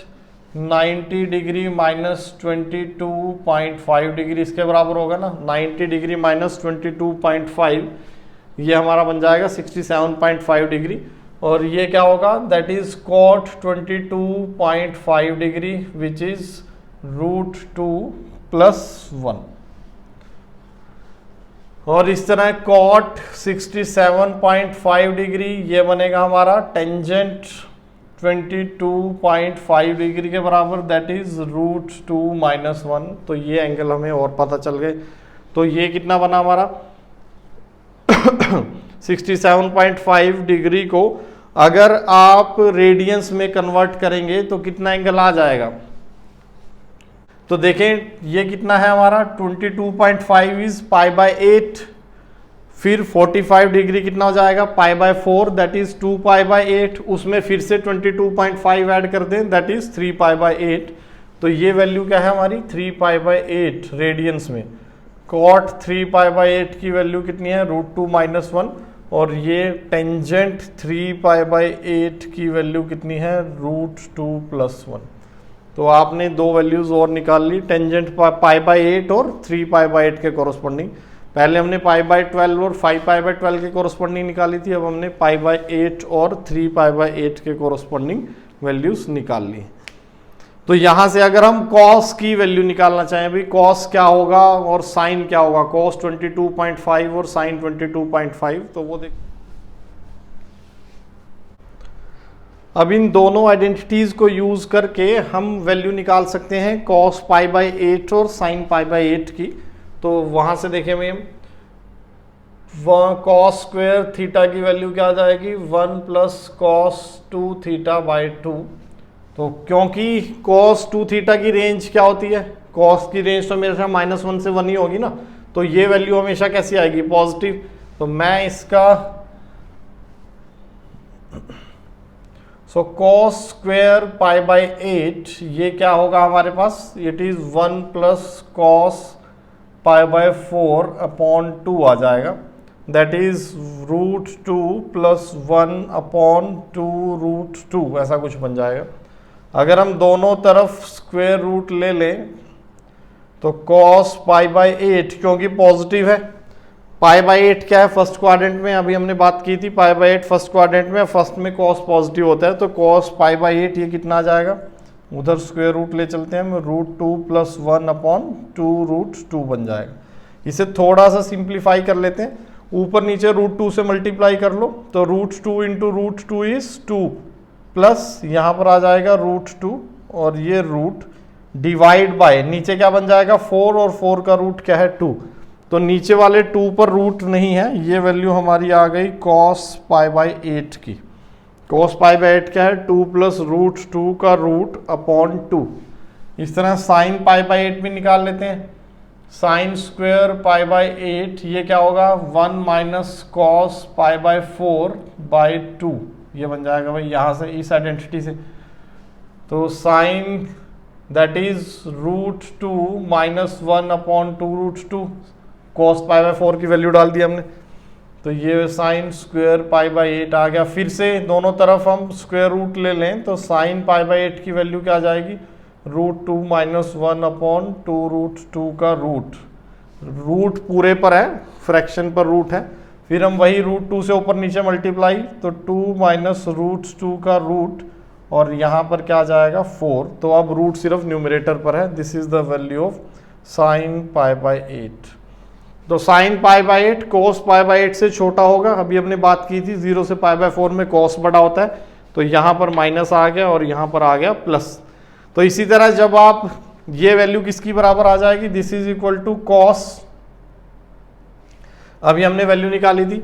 90 डिग्री माइनस 22.5 डिग्री, इसके बराबर होगा ना, 90 डिग्री माइनस 22.5 ये हमारा बन जाएगा 67.5 डिग्री, और ये क्या होगा that is cot 22.5 degree which is √2 plus 1। और इस तरह कॉट 67.5 डिग्री, ये बनेगा हमारा टेंजेंट 22.5 डिग्री के बराबर, दैट इज √2 - 1। तो ये एंगल हमें और पता चल गए। तो ये कितना बना हमारा 67.5 डिग्री को अगर आप रेडियंस में कन्वर्ट करेंगे तो कितना एंगल आ जाएगा। तो देखें ये कितना है हमारा 22.5 इज π/8, फिर 45 डिग्री कितना हो जाएगा π/4, दैट इज 2π/8, उसमें फिर से 22.5 ऐड कर दें, दैट इज 3π/8। तो ये वैल्यू क्या है हमारी 3π/8 रेडियंस में। कॉट 3π/8 की वैल्यू कितनी है √2 - 1, और ये टेंजेंट 3π/8 की वैल्यू कितनी है √2 + 1। तो आपने दो वैल्यूज और निकाल ली, टेंजेंट π/8 और 3π/8 के कोरस्पॉन्डिंग। पहले हमने π/12 और 5π/12 के कोरस्पॉन्डिंग निकाली थी, अब हमने π/8 और 3π/8 के कोरस्पॉन्डिंग वैल्यूज निकाल ली। तो यहां से अगर हम कॉस की वैल्यू निकालना चाहें, भाई कॉस क्या होगा और साइन क्या होगा, कॉस 22.5 और साइन 22.5, तो वो देख। अब इन दोनों आइडेंटिटीज को यूज करके हम वैल्यू निकाल सकते हैं कॉस π/8 और साइन π/8 की। तो वहां से देखें भाई, कॉस स्क्वायर थीटा की वैल्यू क्या आ जाएगी 1 + cos 2θ/2। तो क्योंकि cos 2θ की रेंज क्या होती है, cos की रेंज तो मेरे साथ -1 से 1 ही होगी ना, तो ये वैल्यू हमेशा कैसी आएगी पॉजिटिव। तो मैं इसका cos स्क्वायर π/8 ये क्या होगा हमारे पास, इट इज 1 + cos π/4/2 आ जाएगा, दैट इज √2 + 1/2 √2, ऐसा कुछ बन जाएगा। अगर हम दोनों तरफ स्क्वायर रूट ले लें तो cos π/8 क्योंकि पॉजिटिव है, π/8 क्या है फर्स्ट क्वाड्रेंट में, अभी हमने बात की थी π/8 फर्स्ट क्वाड्रेंट में, फर्स्ट में cos पॉजिटिव होता है, तो cos π/8 ये कितना आ जाएगा, उधर स्क्वायर रूट ले चलते हैं हम, √2 + 1/2 √2 बन जाएगा। इसे थोड़ा सा सिंप्लीफाई कर लेते हैं, ऊपर नीचे √2 से मल्टीप्लाई कर लो, तो √2 × √2 इज 2, प्लस यहाँ पर आ जाएगा √2 और ये रूट डिवाइड बाय, नीचे क्या बन जाएगा 4, और 4 का रूट क्या है 2, तो नीचे वाले 2 पर रूट नहीं है, ये वैल्यू हमारी आ गई cos π/8 की। cos π/8 क्या है 2 + √2 का √2। इस तरह sin π/8 भी निकाल लेते हैं, sin स्क्वायर π/8 ये क्या होगा 1 - cos π/4/2, ये बन जाएगा भाई यहाँ से इस आइडेंटिटी से। तो साइन दैट इज √2 - 1/2 √2, cos π/4 की वैल्यू डाल दी हमने, तो ये साइन स्क्वायर π/8 आ गया। फिर से दोनों तरफ हम स्क्वायर रूट ले लें तो साइन π/8 की वैल्यू क्या आ जाएगी √2 - 1/2 √2 का रूट पूरे पर है, फ्रैक्शन पर रूट है, फिर हम वही √2 से ऊपर नीचे मल्टीप्लाई, तो 2 - √2 का रूट, और यहाँ पर क्या आ जाएगा 4, तो अब रूट सिर्फ न्यूमरेटर पर है। This is the value of sine π/8। तो साइन π/8 cos π/8 से छोटा होगा, अभी हमने बात की थी 0 से π/4 में cos बड़ा होता है, तो यहाँ पर माइनस आ गया और यहाँ पर आ गया प्लस। तो इसी तरह जब आप ये वैल्यू किसकी बराबर आ जाएगी, this is equal to cos, अभी हमने वैल्यू निकाली थी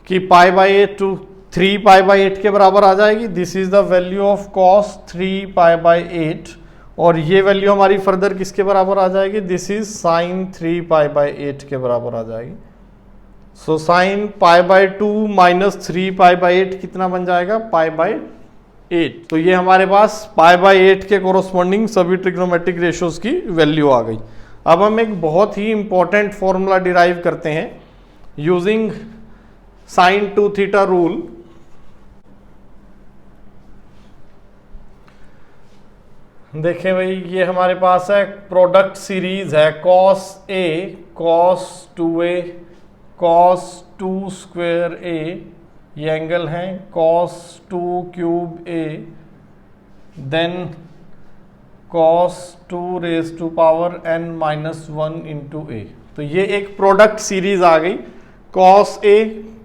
कि π/8 टू 3π/8 के बराबर आ जाएगी, this is the value of cos 3π/8, और ये वैल्यू हमारी फर्दर किसके बराबर आ जाएगी, दिस इज साइन 3π/8 के बराबर आ जाएगी। सो साइन π/2 - 3π/8 कितना बन जाएगा π/8। तो ये हमारे पास π/8 के कोरोस्पोंडिंग सभी ट्रिग्नोमेट्रिक रेशियोज की वैल्यू आ गई। अब हम एक बहुत ही इंपॉर्टेंट फॉर्मूला डिराइव करते हैं यूजिंग sin 2θ रूल। देखें भाई, ये हमारे पास है प्रोडक्ट सीरीज है cos A cos 2A cos 2²A, ये एंगल है cos 2³ A, then cos 2⁻n - 1 × A। तो ये एक प्रोडक्ट सीरीज आ गई cos A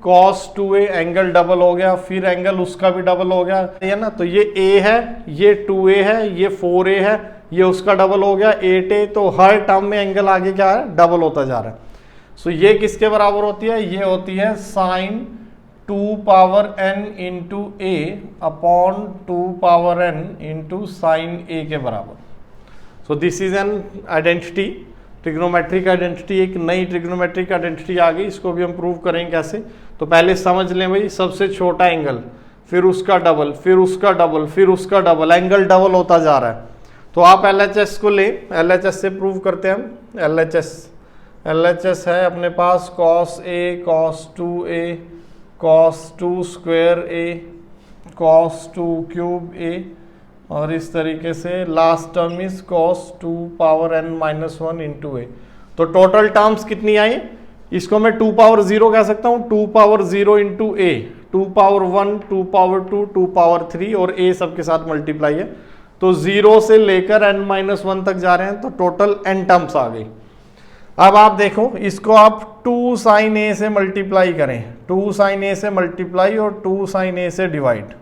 cos 2a angle double हो गया, फिर एंगल उसका भी डबल हो गया, है ना। तो ये a है, ये 2a है, ये 4a है, ये उसका डबल हो गया 8a। तो हर टर्म में एंगल आगे क्या है, डबल होता जा रहा है। सो ये किसके बराबर होती है, ये होती है sine 2 power n into A upon 2 power n into sine a के बराबर। So this is an identity, trigonometric identity, एक नई ट्रिग्नोमेट्रिक आइडेंटिटी आ गई। इसको भी हम प्रूव करेंगे कैसे। तो पहले समझ लें भाई, सबसे छोटा एंगल, फिर उसका डबल, फिर उसका डबल, फिर उसका डबल, एंगल डबल होता जा रहा है। तो आप LHS को ले, LHS से प्रूव करते हैं हम। LHS है अपने पास cos a cos 2a cos 2 square a cos 2 cube a, और इस तरीके से last term is cos 2 power n minus 1 into a. तो टोटल टर्म्स कितनी आई, इसको मैं 2 पावर 0 कह सकता हूँ, 2 पावर 0 इंटू ए, 2 पावर 1, 2 पावर 2, 2 पावर 3 और a सबके साथ मल्टीप्लाई है। तो 0 से लेकर n माइनस 1 तक जा रहे हैं, तो टोटल n टर्म्स आ गई। अब आप देखो, इसको आप 2 साइन a से मल्टीप्लाई करें, 2 साइन a से मल्टीप्लाई और 2 साइन a से डिवाइड,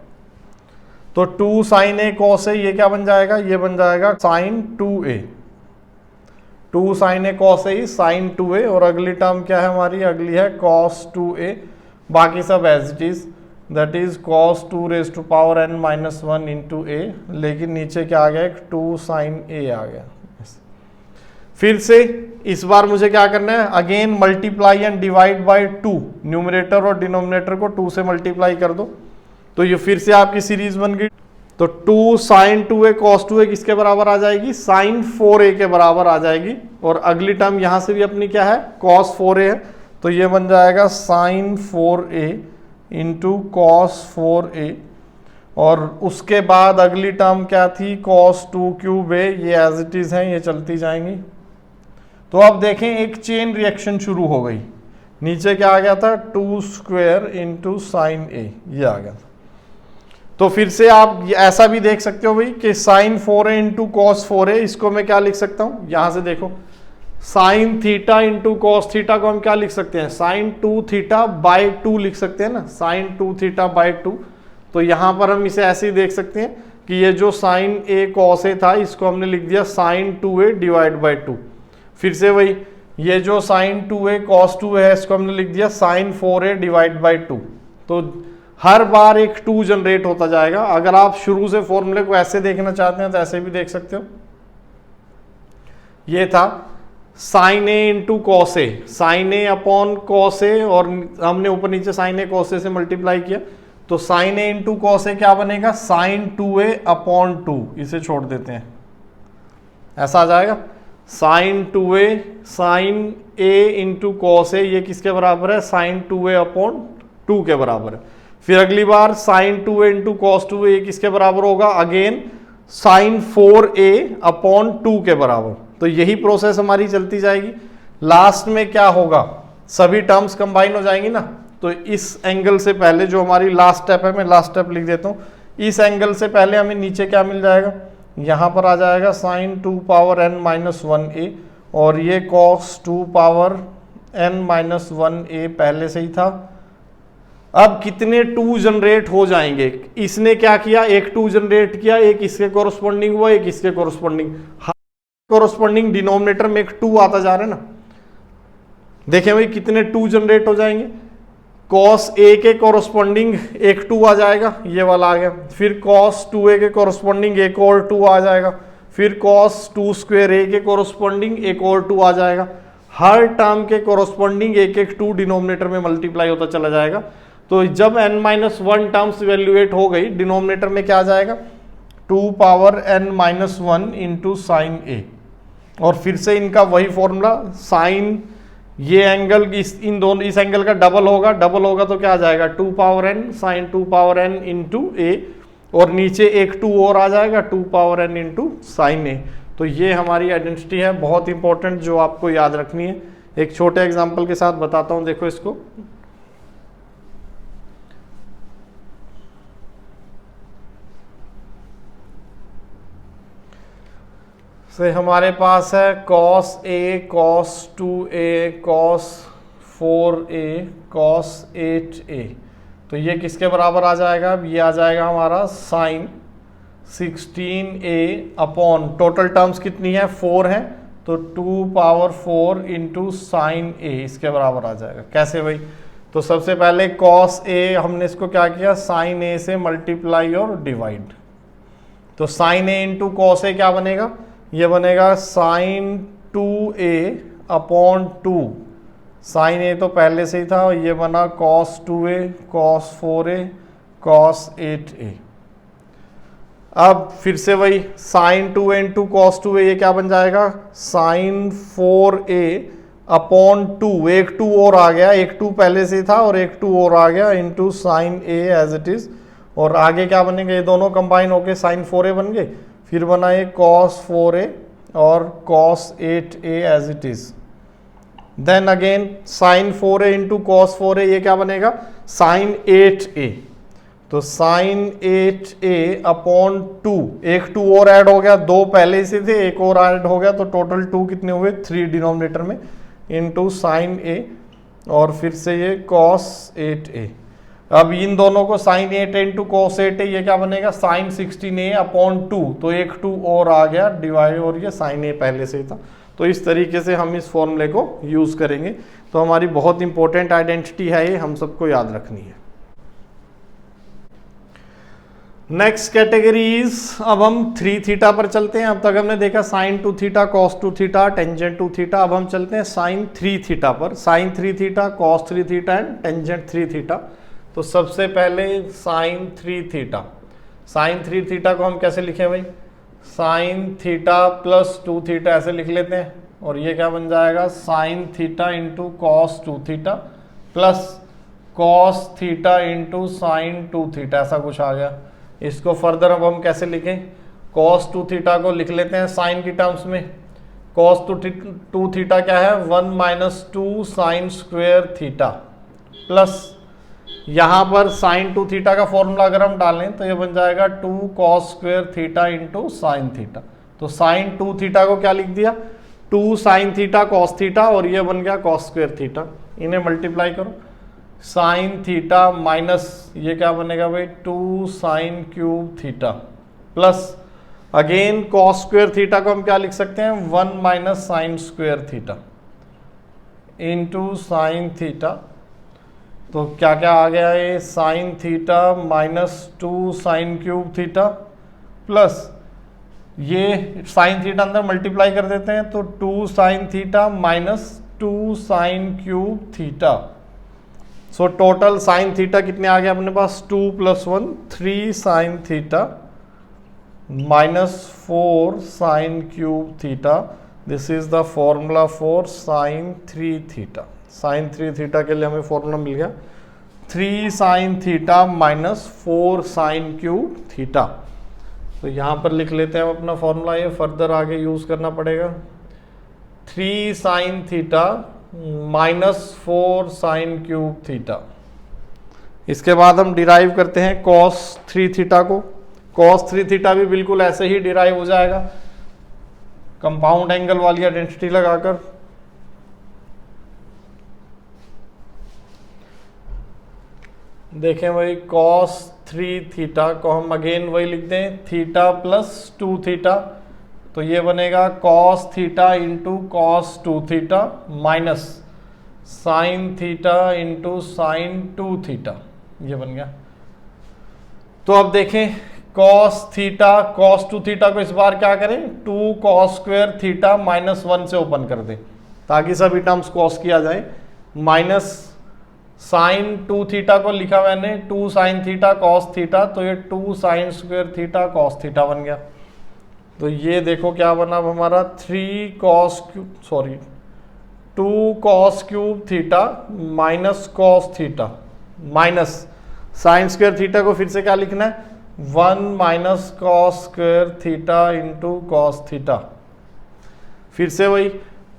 तो 2 साइन a cos a, ये क्या बन जाएगा, ये बन जाएगा sine 2a। 2 sine a cos a sine 2a, और अगली टर्म क्या है हमारी, अगली है cos 2a, बाकी सब as it is, that is cos 2 raise to power n minus 1 into a, लेकिन नीचे क्या आ गया, 2 साइन a आ गया। फिर से इस बार मुझे क्या करना है, again multiply and divide by 2, numerator और डिनोमिनेटर को 2 से मल्टीप्लाई कर दो, तो ये फिर से आपकी सीरीज बन गई। तो 2 साइन 2a cos 2a किसके बराबर आ जाएगी, साइन 4a के बराबर आ जाएगी। और अगली टर्म यहां से भी अपनी क्या है, cos 4a है, तो ये बन जाएगा sign 4a into cos 4a। और उसके बाद अगली टर्म क्या थी, cos 2 क्यूब a, ये एज इट इज है, ये चलती जाएंगी। तो अब देखें, एक चेन रिएक्शन शुरू हो गई। नीचे क्या आ गया था, 2 स्क्वायर इंटू साइन a, ये आ गया था। तो फिर से आप ऐसा भी देख सकते हो भाई कि sign 4a into cos 4a, इसको मैं क्या लिख सकता हूं, यहां से देखो, sign theta into cos theta को हम क्या लिख सकते हैं, साइन 2 थीटा बाय 2 लिख सकते हैं ना, साइन 2 थीटा बाय 2। तो यहां पर हम इसे ऐसे ही देख सकते हैं कि ये जो साइन a कॉस a था, इसको हमने लिख दिया साइन 2a डिवाइड बाय 2। फिर से वही, ये जो साइन 2a cos 2a है, इसको हमने लिख दिया साइन 4a डिवाइड बाय 2। तो हर बार एक 2 जनरेट होता जाएगा। अगर आप शुरू से फॉर्मूले को ऐसे देखना चाहते हैं तो ऐसे भी देख सकते हो। ये था sine a into cos a, sine a upon cos a, और हमने ऊपर नीचे साइन a cos a से मल्टीप्लाई किया, तो sine a into cos a क्या बनेगा, साइन 2a अपॉन 2, इसे छोड़ देते हैं, ऐसा आ जाएगा sine 2a sine a into cos a, ये किसके बराबर है, साइन 2a अपॉन 2 के बराबर है। फिर अगली बार sign 2a into cos 2a, ये किसके बराबर होगा, अगेन साइन 4a अपॉन 2 के बराबर। तो यही प्रोसेस हमारी चलती जाएगी। लास्ट में क्या होगा, सभी टर्म्स कंबाइन हो जाएंगी ना। तो इस एंगल से पहले जो हमारी लास्ट स्टेप है, मैं लास्ट स्टेप लिख देता हूँ, इस एंगल से पहले हमें नीचे क्या मिल जाएगा, यहाँ पर आ जाएगा sign 2 power n minus 1a, और ये cos 2 power n minus 1a पहले से ही था। अब कितने 2 जनरेट हो जाएंगे, इसने क्या किया, एक 2 जनरेट किया, एक इसके कोरस्पॉन्डिंग हुआ, एक इसके कोरस्पॉन्डिंग डिनोमिनेटर में एक 2 आता जा रहा है ना। देखें भाई कितने 2 जनरेट हो जाएंगे, cos a के कोरस्पॉन्डिंग एक 2 आ जाएगा, ये वाला आ गया, फिर cos 2a के कोरस्पॉन्डिंग एक और 2 आ जाएगा, फिर cos 2 स्क्वायर a के कोरस्पॉन्डिंग एक और 2 आ जाएगा। हर टर्म के कोरस्पॉन्डिंग एक एक 2 डिनोमिनेटर में मल्टीप्लाई होता चला जाएगा। तो जब n-1 टर्म्स इवेल्युएट हो गई, डिनोमिनेटर में क्या आ जाएगा, 2 power n-1 into sine a। और फिर से इनका वही फॉर्मूला, साइन ये एंगल इस एंगल का डबल होगा तो क्या आ जाएगा, 2 power n sine 2 power n into a, और नीचे एक 2 और आ जाएगा, 2 power n into sine a। तो ये हमारी आइडेंटिटी है, बहुत इंपॉर्टेंट, जो आपको याद रखनी है। एक छोटे एग्जांपल के साथ बताता हूं, देखो इसको। से हमारे पास है cos a cos 2a cos 4a cos 8a, तो ये किसके बराबर आ जाएगा? अब ये आ जाएगा हमारा sign 16a upon, total terms कितनी है? 4 है, तो 2 पावर 4 इंटू साइन a, इसके बराबर आ जाएगा। कैसे भाई? तो सबसे पहले cos a हमने इसको क्या किया? साइन a से मल्टीप्लाई और डिवाइड, तो sine a into cos a क्या बनेगा? ये बनेगा sign 2a upon 2, sine a तो पहले से ही था, और ये बना cos 2a cos 4a cos 8a। अब फिर से वही sign 2a into cos 2a, ये क्या बन जाएगा? साइन 4a अपॉन 2, एक 2 और आ गया, एक 2 पहले से था और एक 2 और आ गया, into sine a as it is, और आगे क्या बनेंगे? ये दोनों कंबाइन होके साइन 4a बन गए, फिर बना ये cos 4a और cos 8a as it is. Then again sine 4a into cos 4a, ये क्या बनेगा? साइन 8a, तो साइन 8a अपॉन 2, एक 2 और ऐड हो गया, 2 पहले से थे, एक और ऐड हो गया, तो टोटल 2 कितने हुए? 3 डिनोमिनेटर में, इंटू साइन a, और फिर से ये cos 8a। अब इन दोनों को साइन 8 इंटू कॉस 8a, ये क्या बनेगा? साइन 16a अपॉन 2, तो एक 2 और आ गया डिवाइड, और ये साइन a पहले से ही था। तो इस तरीके से हम इस फॉर्मूले को यूज करेंगे। तो हमारी बहुत इंपॉर्टेंट आइडेंटिटी है ये, हम सबको याद रखनी है। नेक्स्ट कैटेगरी इज, अब हम 3 थीटा पर चलते हैं। अब तक हमने देखा sine 2 theta cos 2 theta tangent 2 theta, अब हम चलते हैं साइन 3 थीटा पर। Sine 3 theta cos 3 theta and tangent 3 theta. तो सबसे पहले साइन 3 थीटा, साइन 3 थीटा को हम कैसे लिखें भाई? साइन थीटा प्लस 2 थीटा ऐसे लिख लेते हैं, और ये क्या बन जाएगा? Sign theta into cos 2 theta plus cos theta into sign 2 theta, ऐसा कुछ आ गया। इसको फर्दर अब हम कैसे लिखें? कॉस 2 थीटा को लिख लेते हैं साइन की टर्म्स में। कॉस 2 थीटा क्या है? 1 minus 2 sign square theta, plus यहाँ पर साइन 2 थीटा का फॉर्मूला अगर हम डालें तो ये बन जाएगा 2 cos square theta into sine theta. तो साइन 2 थीटा को क्या लिख दिया? 2 साइन थीटा कॉस थीटा, और ये बन गया कॉस स्क्वेयर थीटा। इन्हें मल्टीप्लाई करो, साइन थीटा माइनस ये क्या बनेगा भाई? 2 sign cube theta, plus again cos square theta को हम क्या लिख सकते हैं? 1 minus sign square theta into sine theta. तो क्या क्या आ गया? ये sign theta minus 2 sign cube theta, plus ये साइन थीटा अंदर मल्टीप्लाई कर देते हैं, तो 2 sine theta minus 2 sign cube theta. So total sine theta कितने आ गए अपने पास? 2 + 1 3 sine theta minus 4 sine cube theta. This is the formula for sine 3 theta. Sine 3 theta के लिए हमें फॉर्मूला मिल गया 3 sine theta minus 4 sine cube theta. तो यहाँ पर लिख लेते हैं हम अपना फॉर्मूला, ये फर्दर आगे यूज करना पड़ेगा। 3 sine theta minus 4 sine cube theta. इसके बाद हम डिराइव करते हैं कॉस 3 थीटा को। कॉस 3 थीटा भी बिल्कुल ऐसे ही डिराइव हो जाएगा, कंपाउंड एंगल वाली आइडेंटिटी लगाकर। देखें भाई, कॉस 3 थीटा को हम अगेन वही लिख दें थीटा प्लस 2 थीटा, तो ये बनेगा cos theta into cos 2 theta minus sign theta into sign 2 theta, ये बन गया। तो अब देखें कॉस थीटा कॉस 2 थीटा को इस बार क्या करें? 2 कॉस स्क्वायर थीटा माइनस 1 से ओपन कर दें ताकि सभी टर्म्स कॉस किया जाए, माइनस साइन 2 थीटा को लिखा मैंने 2 साइन थीटा कॉस थीटा, तो ये 2 sign square theta cos theta बन गया। तो ये देखो क्या बना अब हमारा 2 cos cube theta minus cos theta minus sine square theta को फिर से क्या लिखना है? 1 minus cos square theta into cos theta. फिर से वही,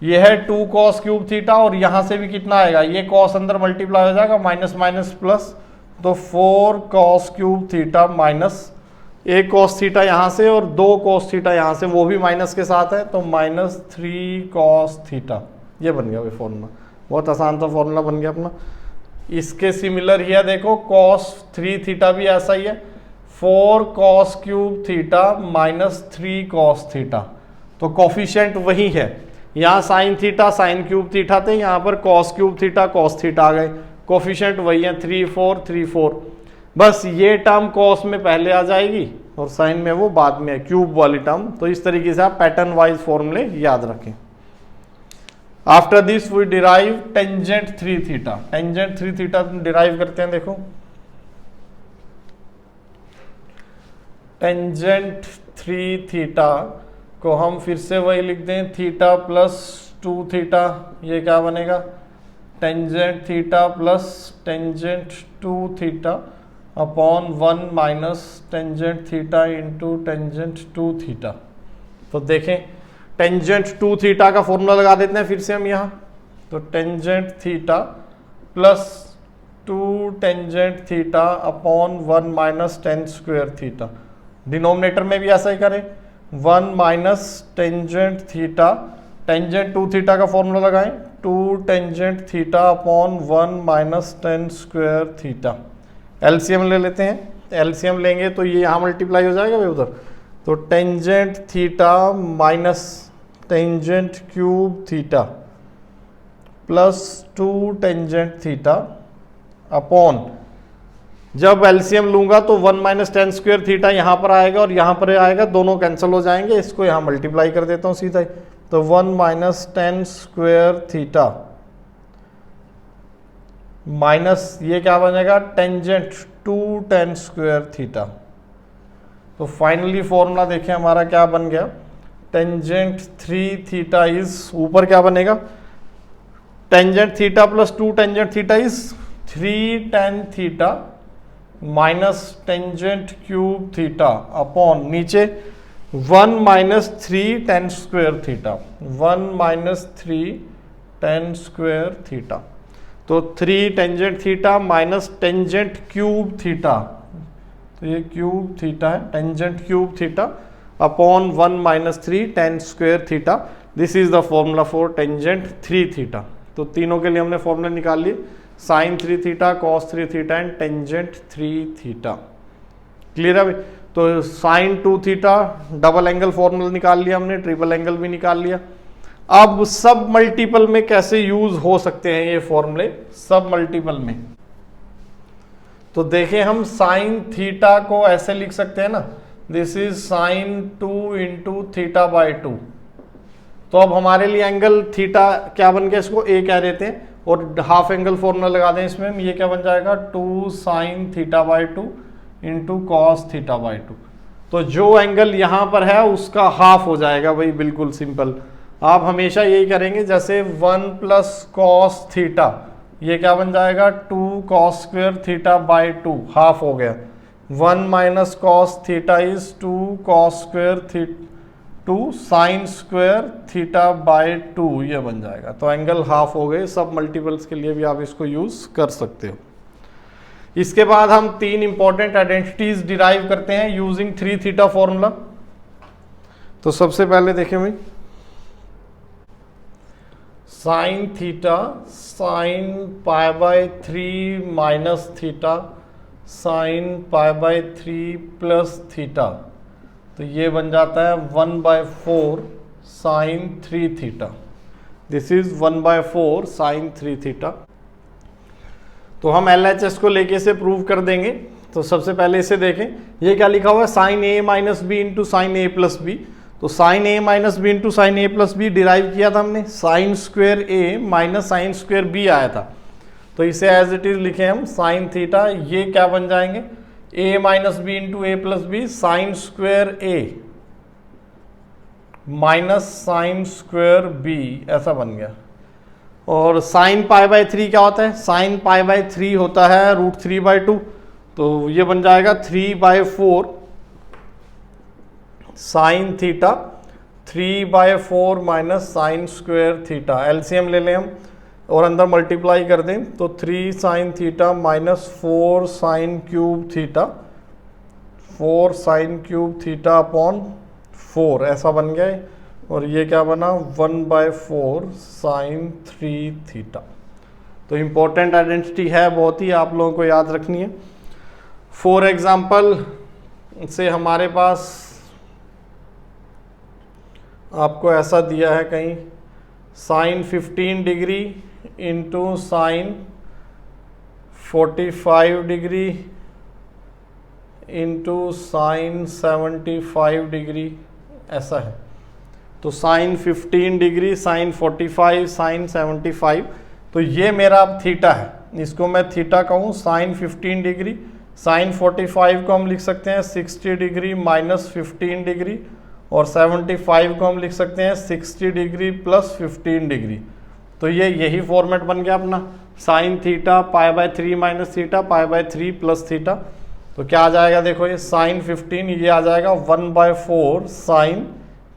ये है 2 कॉस क्यूब थीटा और यहां से भी कितना आएगा? ये कॉस अंदर मल्टीप्लाई हो जाएगा, माइनस माइनस प्लस, तो 4 कॉस क्यूब थीटा माइनस एक कॉस थीटा यहां से और 2 कॉस थीटा यहां से, वो भी माइनस के साथ है, तो माइनस 3 कॉस थीटा, ये बन गया फॉर्मूला। बहुत आसान सा फॉर्मूला बन गया अपना। इसके सिमिलर ही है, देखो cos 3 थीटा भी ऐसा ही है, 4 cos cube theta minus 3 cos theta. तो कोफिशिएंट वही है, यहाँ sine theta sine cube theta थे, यहाँ पर cos cube theta cos theta आ गए, कोफिशिएंट वही है 3 4 3 4। बस ये टर्म cos में पहले आ जाएगी और साइन में वो बाद में है, क्यूब वाली टर्म। तो इस तरीके से आप पैटर्न वाइज फॉर्मूले याद रखें। After this we derive tangent 3 theta. Tangent 3 theta derive करते हैं, देखो टेंजेंट 3 थीटा को हम फिर से वही लिख दें, थीटा प्लस 2 थीटा, ये क्या बनेगा tangent theta plus tangent 2 theta upon 1 minus tangent theta into tangent 2 theta. तो देखें टेंजेंट 2 थीटा का फॉर्मूला लगा देते हैं फिर से हम यहाँ। तो tangent theta plus 2 tangent theta upon 1 minus ten square theta. Denominator में भी ऐसा ही करें, 1 minus tangent theta, tangent 2 theta का फॉर्मूला लगाएं, 2 tangent theta upon 1 minus ten square theta. LCM ले लेते हैं, एलसीएम लेंगे तो ये यहाँ मल्टीप्लाई हो जाएगा भाई उधर। तो tangent theta minus tangent cube theta plus 2 tangent theta upon, जब एलसीएम लूंगा तो 1 माइनस टेन स्क्वायर थीटा यहाँ पर आएगा और यहाँ पर आएगा, दोनों कैंसिल हो जाएंगे, इसको यहाँ मल्टीप्लाई कर देता हूँ सीधा ही। तो 1 minus ten square theta minus ये क्या बनेगा टेंजेंट 2 टेन स्क्वायर थीटा। तो फाइनली फॉर्मूला देखें हमारा क्या बन गया, टेंजेंट 3 थीटा इज, ऊपर क्या बनेगा tangent theta plus 2 tangent theta is 3 tan theta minus tangent cube theta upon नीचे 1 minus 3 ten square theta, 1 minus 3 ten square theta. तो 3 tangent theta minus tangent cube theta, तो ये क्यूब थीटा है, tangent cube theta upon 1 minus 3 ten square theta. This is the formula for tangent 3 theta. तो तीनों के लिए हमने formula निकाल लिए, sine 3 theta, cos 3 theta and tangent 3 theta. Clear है भाई। तो sine 2 theta double angle formula निकाल लिया हमने, ट्रिपल एंगल भी निकाल लिया। अब सब मल्टीपल में कैसे यूज हो सकते हैं ये फॉर्मूले सब मल्टीपल में, तो देखें हम साइन थीटा को ऐसे लिख सकते हैं ना, this is sine 2 into theta by 2। तो अब हमारे लिए एंगल थीटा क्या बन गया, इसको ए कह देते हैं और हाफ एंगल फॉर्मूला लगा दें इसमें, ये क्या बन जाएगा 2 sine theta by 2 into cos theta by 2। तो जो एंगल यहां पर है उसका हाफ हो जाएगा भाई, बिल्कुल सिंपल। आप हमेशा यही करेंगे, जैसे 1 प्लस कॉस थीटा, ये क्या बन जाएगा 2 cos square theta by 2, half हो गया। 1 minus cos theta is 2 cos square 2 sign square theta by 2, ये बन जाएगा। तो एंगल हाफ हो गए। सब मल्टीपल्स के लिए भी आप इसको यूज कर सकते हो। इसके बाद हम 3 इंपॉर्टेंट आइडेंटिटीज डिराइव करते हैं यूजिंग 3 थीटा फॉर्मूला। तो सबसे पहले देखें भाई, sine theta sine pi by 3 minus theta sine pi by 3 plus theta, तो ये बन जाता है 1/4 sine 3 theta. This is 1/4 sine 3 theta. तो हम LHS को लेके इसे प्रूव कर देंगे। तो सबसे पहले इसे देखें, ये क्या लिखा हुआ है sine A minus B into sine A plus B. तो sine A minus B into sine A plus B derive किया था हमने, sine square A minus sine square B आया था। तो इसे एज इट इज लिखे हम साइन थीटा, ये क्या बन जाएंगे A minus B into A plus B sine square A minus sine square B, ऐसा बन गया। और साइन पाई बाई 3 क्या होता है, साइन पाई बाई 3 होता है √3/2, तो ये बन जाएगा 3/4 sine theta 3/4 minus sine square theta. LCM ले लें हम और अंदर मल्टीप्लाई कर दें, तो 3 sine theta minus 4 sine cube theta, 4 sine cube theta upon 4, ऐसा बन गया। और ये क्या बना 1/4 साइन 3 थीटा। तो इम्पोर्टेंट आइडेंटिटी है बहुत ही, आप लोगों को याद रखनी है। फॉर एग्जाम्पल से हमारे पास आपको ऐसा दिया है कहीं sine 15 degree into sine 45 degree into sine 75 degree, ऐसा है। तो साइन 15 डिग्री, साइन 45, साइन 75, तो ये मेरा अब थीटा है, इसको मैं थीटा कहूँ। साइन 15 डिग्री, साइन 45 को हम लिख सकते हैं 60 डिग्री माइनस 15 डिग्री, और 75 को हम लिख सकते हैं 60 डिग्री प्लस 15 डिग्री। तो ये यही फॉर्मेट बन गया अपना, sine theta pi by 3 minus theta pi by 3 plus theta. तो क्या आ जाएगा, देखो ये साइन 15, ये आ जाएगा 1/4 साइन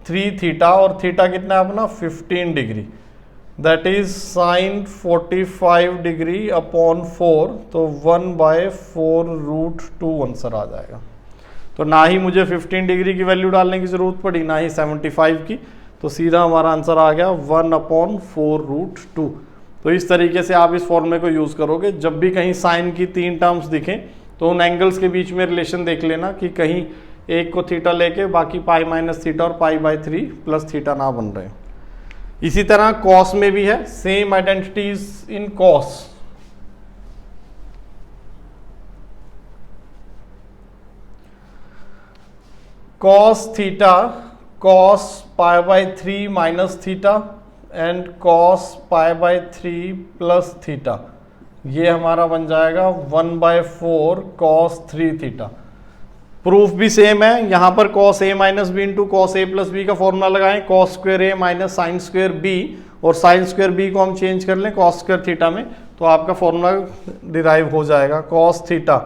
3 थीटा, और थीटा कितना है अपना 15 degree, that is sign 45 degree upon 4, तो 1/4 रूट 2 आंसर आ जाएगा। तो ना ही मुझे 15 डिग्री की वैल्यू डालने की ज़रूरत पड़ी, ना ही 75 की, तो सीधा हमारा आंसर आ गया 1/4 रूट 2। तो इस तरीके से आप इस फॉर्मूले को यूज़ करोगे। जब भी कहीं साइन की 3 टर्म्स दिखें तो उन एंगल्स के बीच में रिलेशन देख लेना कि कहीं एक को थीटा लेके बाकी पाई माइनस थीटा और पाई बाय 3 प्लस थीटा ना बन रहे। इसी तरह कॉस में भी है, same identities in cos. cos theta cos pi by 3 minus theta and cos pi by 3 plus theta, ये हमारा बन जाएगा 1/4 cos 3 थीटा। प्रूफ भी सेम है, यहाँ पर cos a minus B into cos a plus B का फॉर्मूला लगाएं, cos square a minus sine square b, और साइन स्क्वायर b को हम चेंज कर लें cos स्क्वायर थीटा में, तो आपका फॉर्मूला डिराइव हो जाएगा। cos theta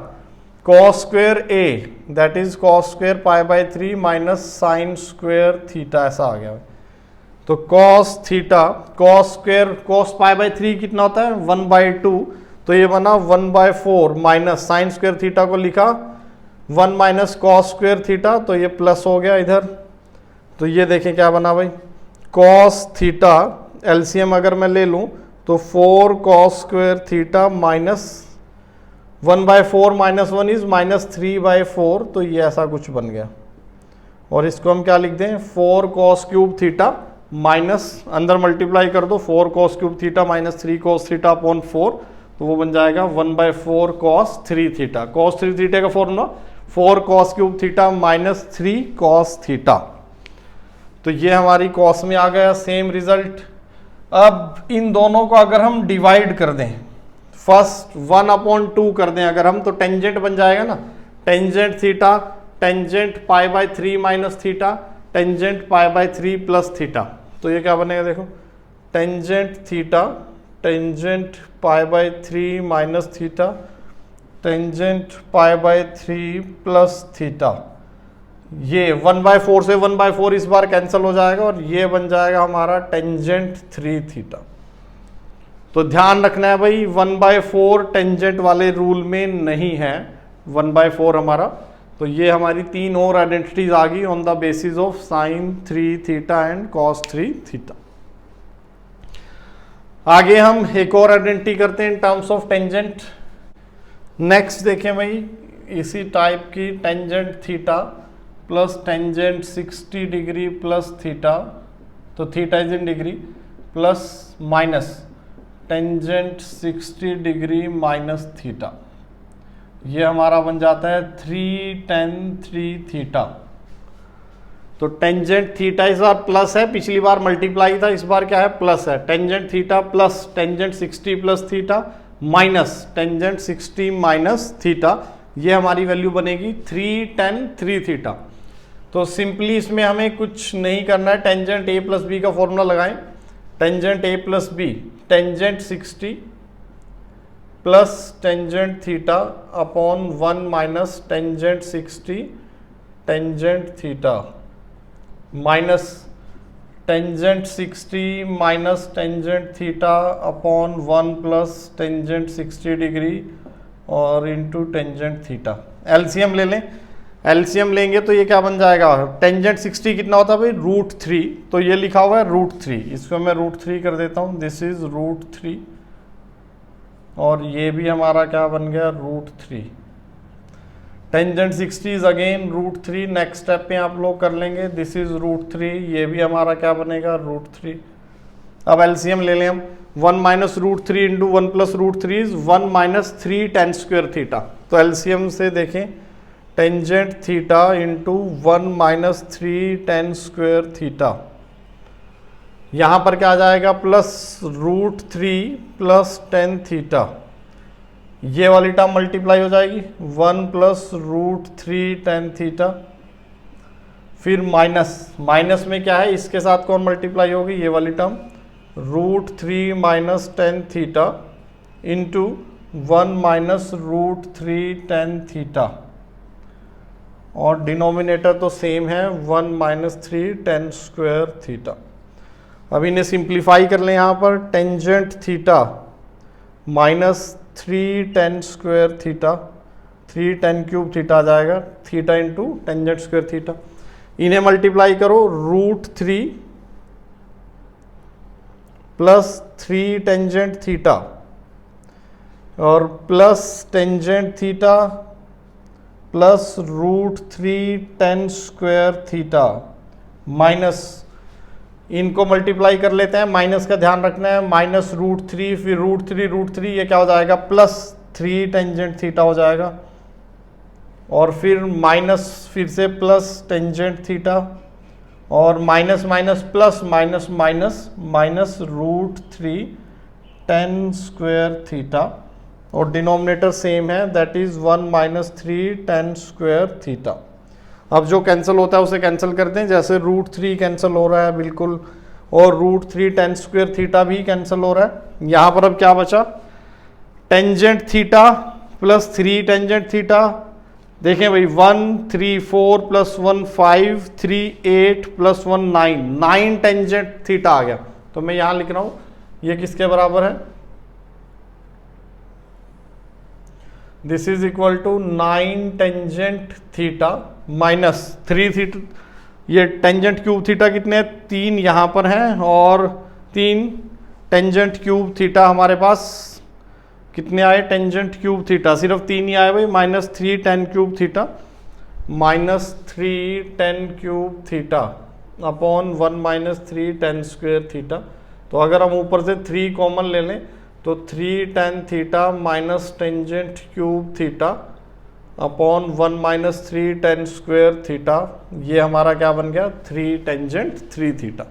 cos square a that is cos square pi by 3 minus sine square theta, ऐसा आ गया। तो cos theta cos square cos pi by 3 कितना होता है 1/2, तो ये बना 1/4 माइनस साइन स्क्वायर थीटा को लिखा 1 माइनस cos स्क्वायर थीटा, तो ये प्लस हो गया इधर। तो ये देखें क्या बना भाई, cos थीटा एलसीएम अगर मैं ले लूं तो 4 cos square theta minus 1/4 minus 1 is minus 3/4, तो ये ऐसा कुछ बन गया। और इसको हम क्या लिख दें 4 cos क्यूब थीटा माइनस, अंदर मल्टीप्लाई कर दो 4 cos cube theta minus 3 cos theta upon 4, तो वो बन जाएगा 1/4 cos 3 थीटा। cos 3 थीटा का formula 4 cos cube theta minus 3 cos theta. तो ये हमारी cos में आ गया सेम रिजल्ट। अब इन दोनों को अगर हम डिवाइड कर दें, फर्स्ट 1/2 कर दें अगर हम, तो टेंजेंट बन जाएगा ना, tangent theta tangent pi by 3 minus theta tangent pi by 3 plus theta. तो ये क्या बनेगा देखो, tangent theta tangent pi by 3 minus theta tangent pi by 3 plus theta. ये 1/4 से 1/4 इस बार कैंसिल हो जाएगा, और ये बन जाएगा हमारा टेंजेंट 3 थीटा। तो ध्यान रखना है भाई 1/4 टेंजेंट वाले रूल में नहीं है 1/4 हमारा। तो ये हमारी 3 और आइडेंटिटीज आ गई on the basis of sine 3 theta and cos 3 theta. आगे हम एक और आइडेंटिटी करते हैं in terms of tangent. Next देखें भाई, इसी टाइप की tangent theta plus tangent 60 degree plus theta, तो theta is in degree, plus minus tangent 60 degree minus theta, ये हमारा बन जाता है 3 tan 3 थीटा। तो टेंजेंट थीटा इस बार प्लस है, पिछली बार मल्टीप्लाई था, इस बार क्या है प्लस है। Tangent theta plus tangent 60 plus theta minus tangent 60 minus theta, ये हमारी वैल्यू बनेगी 3 tan 3 थीटा। तो सिंपली इसमें हमें कुछ नहीं करना है, टेंजेंट a प्लस बी का फॉर्मूला लगाएं, tangent a plus B tangent 60 plus tangent theta upon 1 minus tangent 60 tangent theta minus tangent 60 minus tangent theta upon 1 plus tangent 60 degree और इंटू टेंजेंट थीटा। एलसीएम ले लें, LCM लेंगे तो ये क्या बन जाएगा, टेंजेंट 60 कितना होता है भाई √3, तो ये लिखा हुआ है √3, इसको मैं √3 कर देता हूँ, दिस इज √3 और ये भी हमारा क्या बन गया √3। Tangent 60 is again √3। Next step पे आप लोग कर लेंगे, दिस इज √3, ये भी हमारा क्या बनेगा √3। अब एलसीएम ले लें हम, 1 minus √3 into 1 plus √3 is 1 minus 3 tan square theta. तो एलसीएम से देखें, tangent theta into 1 minus 3 tan square theta, यहां पर क्या आ जाएगा प्लस √3 प्लस tan थीटा, ये वाली टर्म मल्टीप्लाई हो जाएगी 1 प्लस √3 tan थीटा, फिर माइनस में क्या है, इसके साथ कौन मल्टीप्लाई होगी, ये वाली term √3 minus tan theta into 1 minus √3 tan theta, और डिनोमिनेटर तो सेम है 1 माइनस 3 tan स्क्वायर थीटा। अब इन्हें सिंप्लीफाई कर लें, यहाँ पर tangent theta minus 3 tan square theta, 3 tan cube theta आ जाएगा, theta into tangent square theta, इन्हें मल्टीप्लाई करो √3 प्लस 3 टेंजेंट थीटा और plus tangent theta plus √3 tan square theta minus, इनको मल्टीप्लाई कर लेते हैं, माइनस का ध्यान रखना है, माइनस √3 फिर √3 ये क्या हो जाएगा प्लस 3 टेंजेंट थीटा हो जाएगा, और फिर माइनस फिर से प्लस टेंजेंट थीटा, और minus minus plus minus minus minus √3 tan square theta, और डिनोमिनेटर सेम है, that is 1 minus 3 tan square theta. अब जो कैंसिल होता है उसे कैंसिल करते हैं, जैसे √3 कैंसिल हो रहा है बिल्कुल, और √3 tan स्क्वायर थीटा भी कैंसिल हो रहा है। यहाँ पर अब क्या बचा, tangent theta plus 3 tangent theta, देखें भाई 1 3 4 प्लस 1 5 3 8 प्लस 1 9 टेंजेंट थीटा आ गया। तो मैं यहाँ लिख रहा हूँ ये किसके बराबर है, this is equal to 9 tangent theta minus 3 theta, ये टेंजेंट क्यूब थीटा कितने 3 यहाँ पर हैं, और 3 टेंजेंट क्यूब थीटा हमारे पास कितने आए, टेंजेंट क्यूब थीटा सिर्फ 3 ही आए भाई, minus 3 tan cube theta minus 3 tan cube theta upon 1 minus 3 tan square theta. तो अगर हम ऊपर से 3 कॉमन ले लें तो 3 tan theta minus tangent cube theta upon 1 minus 3 tan square theta, ये हमारा क्या बन गया 3 टेंजेंट 3 थीटा।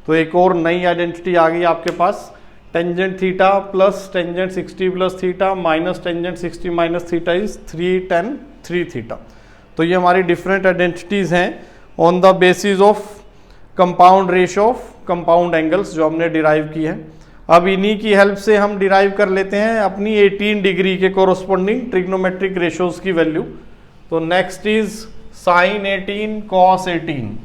तो एक और नई आइडेंटिटी आ गई आपके पास, tangent theta plus tangent 60 plus theta minus tangent 60 minus theta is 3 tan 3 theta. तो ये हमारी डिफरेंट आइडेंटिटीज हैं on the basis of compound ratio of compound angles जो हमने डिराइव की है। अब इन्हीं की हेल्प से हम डिराइव कर लेते हैं अपनी 18 डिग्री के कोरोस्पोंडिंग ट्रिग्नोमेट्रिक रेशियोज की वैल्यू। तो नेक्स्ट इज साइन 18 कॉस 18।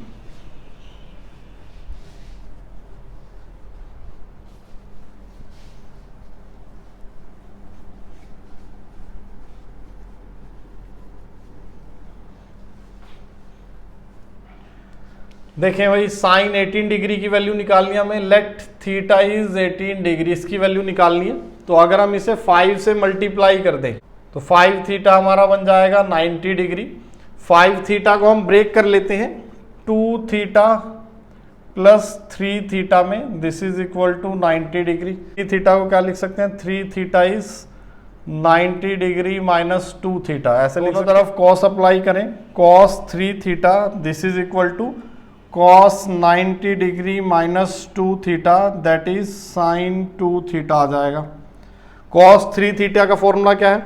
देखें भाई साइन 18 डिग्री की वैल्यू निकालनी है हमें, लेट थीटा इज 18 डिग्री, इसकी वैल्यू निकालनी है। तो अगर हम इसे 5 से मल्टीप्लाई कर दें तो 5 थीटा हमारा बन जाएगा 90 डिग्री। 5 थीटा को हम ब्रेक कर लेते हैं 2 थीटा प्लस 3 थीटा में, this is equal to 90 degree. 3 theta को क्या लिख सकते हैं, 3 theta is 90 degree minus 2 theta, ऐसे लिख सकते हैं। तरफ कॉस अप्लाई करें, cos 3 theta this is equal to cos 90 degree minus 2 theta, that is sine 2 theta आ जाएगा। कॉस 3 थीटा का फॉर्मूला क्या है,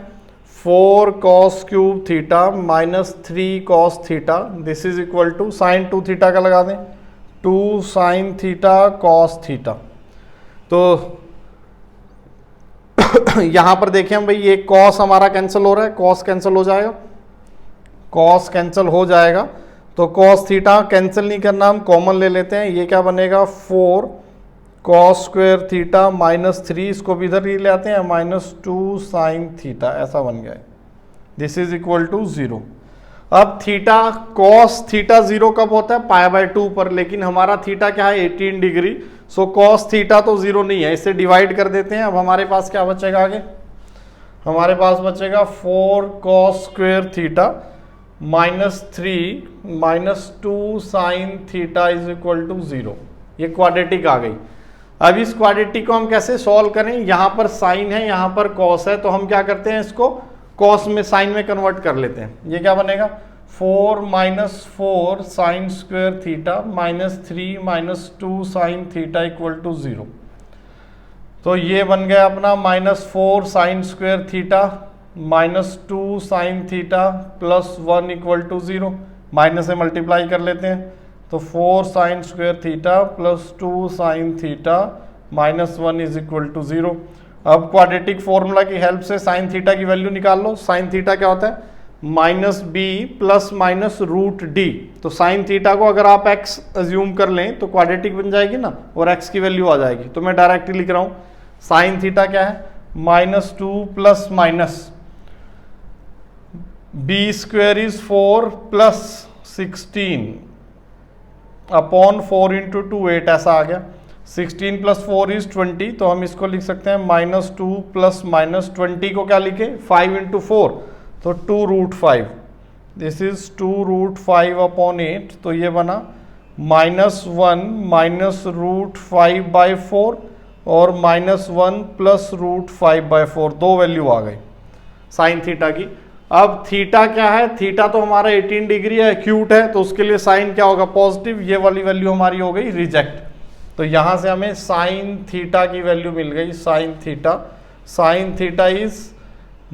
4 cos cube theta minus 3 cos theta, this is equal to sine 2 theta का लगा दें 2 sine theta cos theta. तो यहां पर देखें हम भाई, ये कॉस हमारा कैंसिल हो रहा है, कॉस कैंसिल हो जाएगा, कॉस कैंसिल हो जाएगा। तो कॉस थीटा कैंसिल नहीं करना, हम कॉमन ले लेते हैं, ये क्या बनेगा 4 कॉस स्क्वायर थीटा माइनस 3, इसको भी इधर ही ले आते हैं माइनस 2 साइन थीटा, ऐसा बन गया है, दिस इज इक्वल टू 0। अब थीटा कॉस थीटा 0 कब होता है, π/2 पर, लेकिन हमारा थीटा क्या है 18 डिग्री, सो कॉस थीटा तो 0 नहीं है, इसे डिवाइड कर देते हैं। अब हमारे पास क्या बचेगा आगे, हमारे पास बचेगा 4 cos square theta -3 -2 sine theta is equal to 0। ये क्वाड्रेटिक आ गई। अब इस क्वाड्रेटिक को हम कैसे सॉल्व करें, यहाँ पर साइन है, यहाँ पर कॉस है, तो हम क्या करते हैं, इसको कॉस में साइन में कन्वर्ट कर लेते हैं। ये क्या बनेगा, 4 -4 sine square theta -3 -2 sine theta equal to 0। तो ये बन गया अपना -4 sine square theta -2 sine theta +1 equal to 0। Minus से मल्टीप्लाई कर लेते हैं, तो 4 sine square theta +2 sine theta -1 is equal to 0। अब क्वाड्रेटिक फॉर्मूला की हेल्प से साइन थीटा की वैल्यू निकाल लो। साइन थीटा क्या होता है, -b ± √d। तो साइन थीटा को अगर आप x अज्यूम कर लें तो क्वाड्रेटिक बन जाएगी ना, और x की वैल्यू आ जाएगी। तो मैं डायरेक्टली लिख रहा हूँ, साइन थीटा क्या है, -2 ± b² इज 4 + 16 अपॉन 4 × 2 8 ऐसा आ गया। 16 + 4 इज 20, तो हम इसको लिख सकते हैं -2 ± 20 को क्या लिखे, 5 × 4, तो 2√5। दिस इज 2√5 अपॉन 8, तो ये बना -1 -√5/4 और -1 + √5/4, दो वैल्यू आ गई साइन थीटा की। अब थीटा क्या है, थीटा तो हमारा 18 डिग्री है, एक्यूट है, तो उसके लिए साइन क्या होगा, पॉजिटिव। ये वाली वैल्यू हमारी हो गई रिजेक्ट। तो यहां से हमें साइन थीटा की वैल्यू मिल गई, sign theta is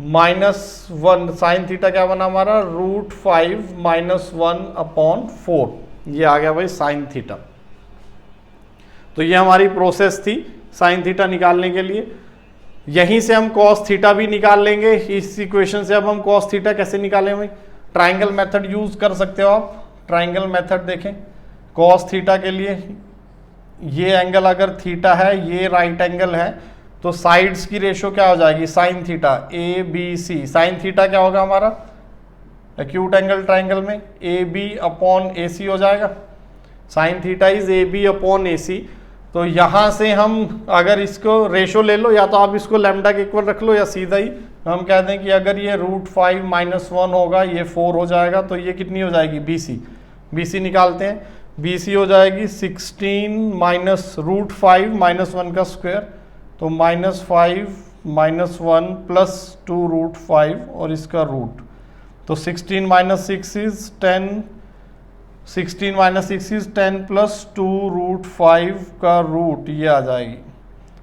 -1। Sine theta क्या बना हमारा, √5 -1/4। ये आ गया भाई साइन थीटा। तो ये हमारी प्रोसेस थी साइन थीटा निकालने के लिए। यहीं से हम कॉस थीटा भी निकाल लेंगे इस इक्वेशन से। अब हम कॉस थीटा कैसे निकालें भाई, ट्राइंगल मेथड यूज कर सकते हो आप। ट्राइंगल मेथड देखें कॉस थीटा के लिए, ये एंगल अगर थीटा है, ये राइट एंगल है, तो साइड्स की रेशो क्या हो जाएगी, sine theta ABC। Sine theta क्या होगा हमारा, एक्यूट एंगल ट्राइंगल में AB/AC हो जाएगा। Sign theta is AB/AC। तो यहां से हम अगर इसको रेशो ले लो, या तो आप इसको लैम्डा के इक्वल रख लो, या सीधा ही हम कह दें कि अगर ये √5 - 1 होगा, ये 4 हो जाएगा, तो ये कितनी हो जाएगी, BC निकालते हैं। BC हो जाएगी 16 -√5 -1 का स्क्वायर, तो -5 - 1 + 2√5 और इसका रूट, तो 16 - 6 इज 10, 16 - 6 इज 10 + 2√5 का रूट, ये आ जाएगी।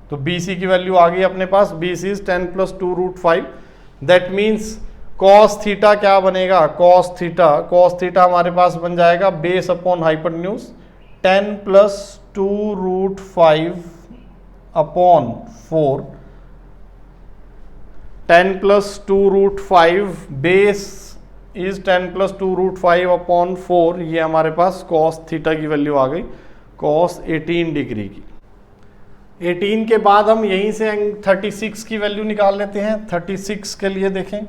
तो BC की वैल्यू आ गई अपने पास, BC is 10 + 2√5। That means cos theta क्या बनेगा, कॉस थीटा हमारे पास बन जाएगा base upon hypotenuse 10 + 2√5/4। 10 + 2√5 base is 10 + 2√5/4। ये हमारे पास कॉस थीटा की वैल्यू आ गई, कॉस 18 डिग्री की। 18 के बाद हम यहीं से 36 की वैल्यू निकाल लेते हैं। 36 के लिए देखें,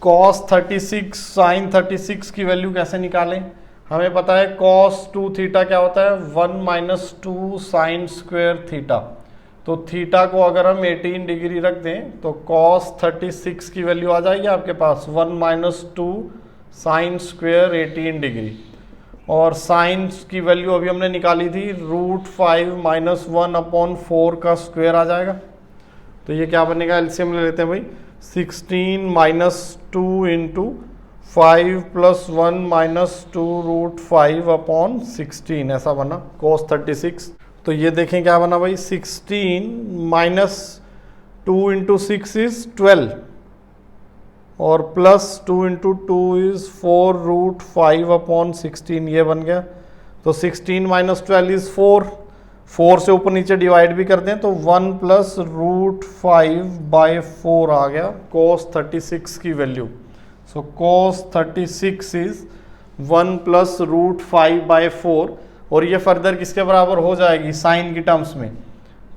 कॉस 36 साइन 36 की वैल्यू कैसे निकालें। हमें पता है कॉस 2 थीटा क्या होता है, 1 - 2 साइन स्क्वेयर थीटा। तो थीटा को अगर हम 18 डिग्री रख दें तो कॉस 36 की वैल्यू आ जाएगी आपके पास 1 - 2 साइन स्क्वेयर 18 डिग्री। और साइन की वैल्यू अभी हमने निकाली थी √5 - 1/4 का स्क्वायर आ जाएगा। तो ये क्या बनेगा, एलसीएम ले लेते हैं भाई, 16 - 2 × 5 + 1 - 2√5/16 ऐसा बना cos 36। तो ये देखें क्या बना भाई, 16 - 2 × 6 इज 12 और +2 × 2 इज 4√5/16, ये बन गया। तो 16 - 12 इज 4 से ऊपर नीचे डिवाइड भी कर दें तो 1 + √5/4 आ गया cos 36 की वैल्यू। सो cos 36 इज 1 + √5/4, और ये फर्दर किसके बराबर हो जाएगी, साइन की टर्म्स में,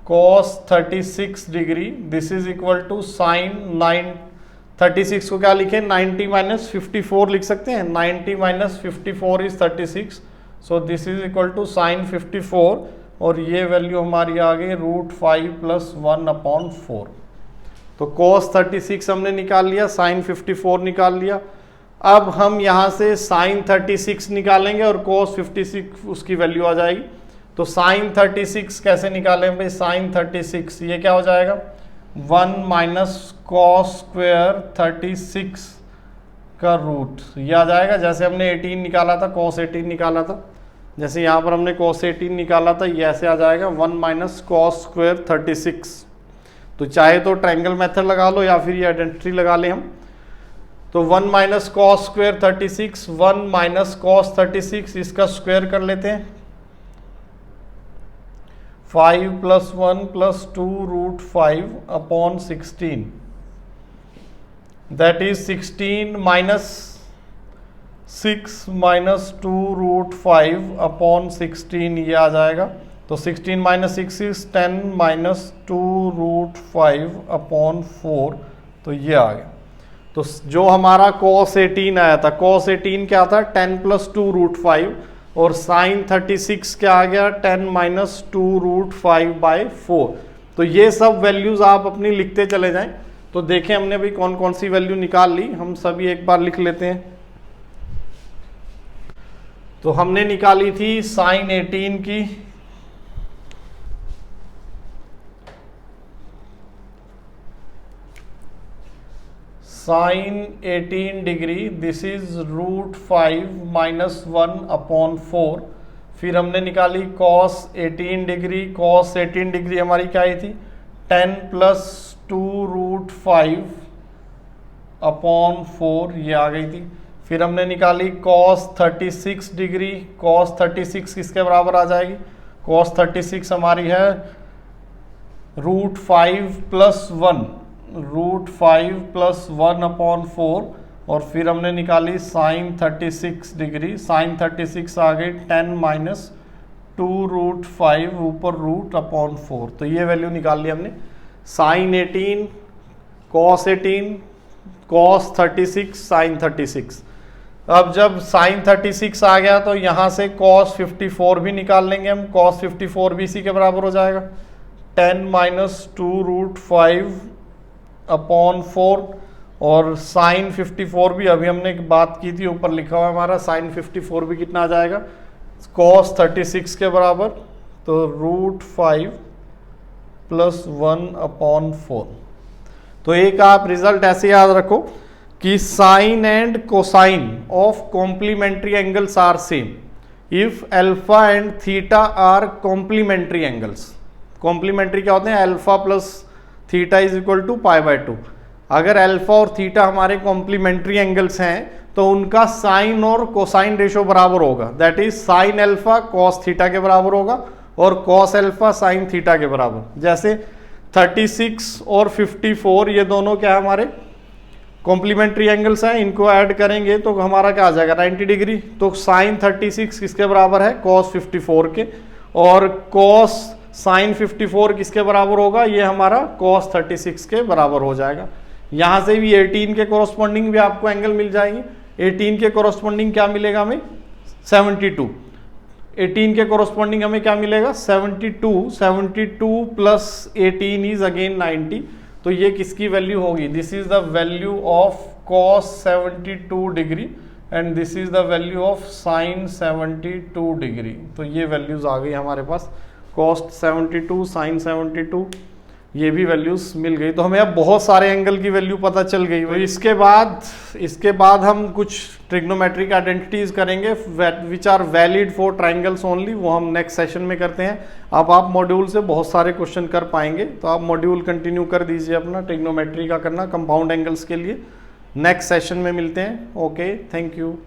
cos 36 degree this is equal to sine 36 को क्या लिखें, 90 - 54 लिख सकते हैं। 90 - 54 is 36, so this is equal to sine 54 और ये वैल्यू हमारी आ गई √5 + 1/4। तो cos 36 हमने निकाल लिया, sin 54 निकाल लिया। अब हम यहाँ से sin 36 निकालेंगे और cos 56 उसकी वैल्यू आ जाएगी। तो sin 36 कैसे निकालें भाई? sin 36 ये क्या हो जाएगा? 1 - cos स्क्वायर 36 का रूट, ये आ जाएगा। जैसे हमने 18 निकाला था, cos 18 निकाला था, जैसे यहाँ पर हमने cos 18 निकाला था, ये ऐसे आ जाएगा 1 - cos स्क्वायर 36। तो चाहे तो ट्रायंगल मेथड लगा लो या फिर ये आइडेंटिटी लगा लें हम। तो 1 - cos स्क्वायर 36, 1 - cos 36, इसका स्क्वायर कर लेते हैं। 5 + 1 + 2 √5 / 16, दैट इज 16 - 6 - 2 √5 / 16, ये आ जाएगा। तो 16 - 6 इज 10 - 2 √5 / 4, तो ये आ गया। तो जो हमारा cos 18 आया था, cos 18 क्या था? 10 + 2 √5, और sin 36 क्या आ गया? 10 - 2 √5/4। तो ये सब वैल्यूज आप अपनी लिखते चले जाएं। तो देखें हमने भी कौन कौन सी वैल्यू निकाल ली, हम सभी एक बार लिख लेते हैं। तो हमने निकाली थी sin 18 की sin 18 डिग्री, दिस इज √5 - 1/4। फिर हमने निकाली cos 18 डिग्री, cos 18 डिग्री हमारी क्या आई थी? 10 + 2 √5/4, ये आ गई थी। फिर हमने निकाली cos 36 डिग्री, cos 36 किसके बराबर आ जाएगी? cos 36 हमारी है √5 + 1, √5 + 1/4। और फिर हमने निकाली sin 36 डिग्री, sin 36 आ गई 10 - 2 √5 ऊपर √/4। तो ये वैल्यू निकाल ली हमने। sin 18, cos 18, cos 36, sin 36। अब जब sin 36 आ गया तो यहाँ से cos 54 भी निकाल लेंगे हम। cos 54 भी इसी के बराबर हो जाएगा, 10 - 2 √5/4। और sin 54 भी अभी हमने बात की थी, ऊपर लिखा हुआ है हमारा, sin 54 भी कितना आ जाएगा? cos 36 के बराबर, तो √5 + 1/4। तो एक आप रिजल्ट ऐसे याद रखो कि sine and cosine of complementary angles are same if alpha and theta are complementary angles. Complementary क्या होते हैं? Alpha plus theta is equal to π/2। अगर अल्फा और थीटा हमारे कॉम्प्लीमेंट्री एंगल्स हैं तो उनका साइन और कोसाइन रेशो बराबर होगा, that is sine alpha cos theta के बराबर होगा और कॉस अल्फा साइन थीटा के बराबर। जैसे 36 और 54 ये दोनों क्या है? हमारे कॉम्प्लीमेंट्री एंगल्स हैं, इनको ऐड करेंगे तो हमारा क्या आ जाएगा? 90 डिग्री। तो साइन 36 किसके बराबर है? cos 54 के। और cos साइन 54 किसके बराबर होगा? ये हमारा cos 36 के बराबर हो जाएगा। यहाँ से भी 18 के कोरोस्पोंडिंग भी आपको एंगल मिल जाएंगे। 18 के कोरोस्पोंडिंग क्या मिलेगा हमें? 72। 18 के कोरोस्पोंडिंग हमें क्या मिलेगा? 72। 72 + 18 इज अगेन 90। तो ये किसकी वैल्यू होगी? This is the value of cos 72 degree and this is the value of sin 72 degree. तो ये वैल्यूज आ गई हमारे पास, cos 72, sin 72, ये भी वैल्यूज मिल गई। तो हमें अब बहुत सारे एंगल की वैल्यू पता चल गई। तो इसके बाद हम कुछ ट्रिग्नोमेट्रिक आइडेंटिटीज करेंगे which are valid for triangles only, वो हम नेक्स्ट सेशन में करते हैं। अब आप मॉड्यूल से बहुत सारे क्वेश्चन कर पाएंगे, तो आप मॉड्यूल कंटिन्यू कर दीजिए अपना ट्रिग्नोमेट्री का करना कंपाउंड एंगल्स के लिए। नेक्स्ट सेशन में मिलते हैं। Okay, thank you.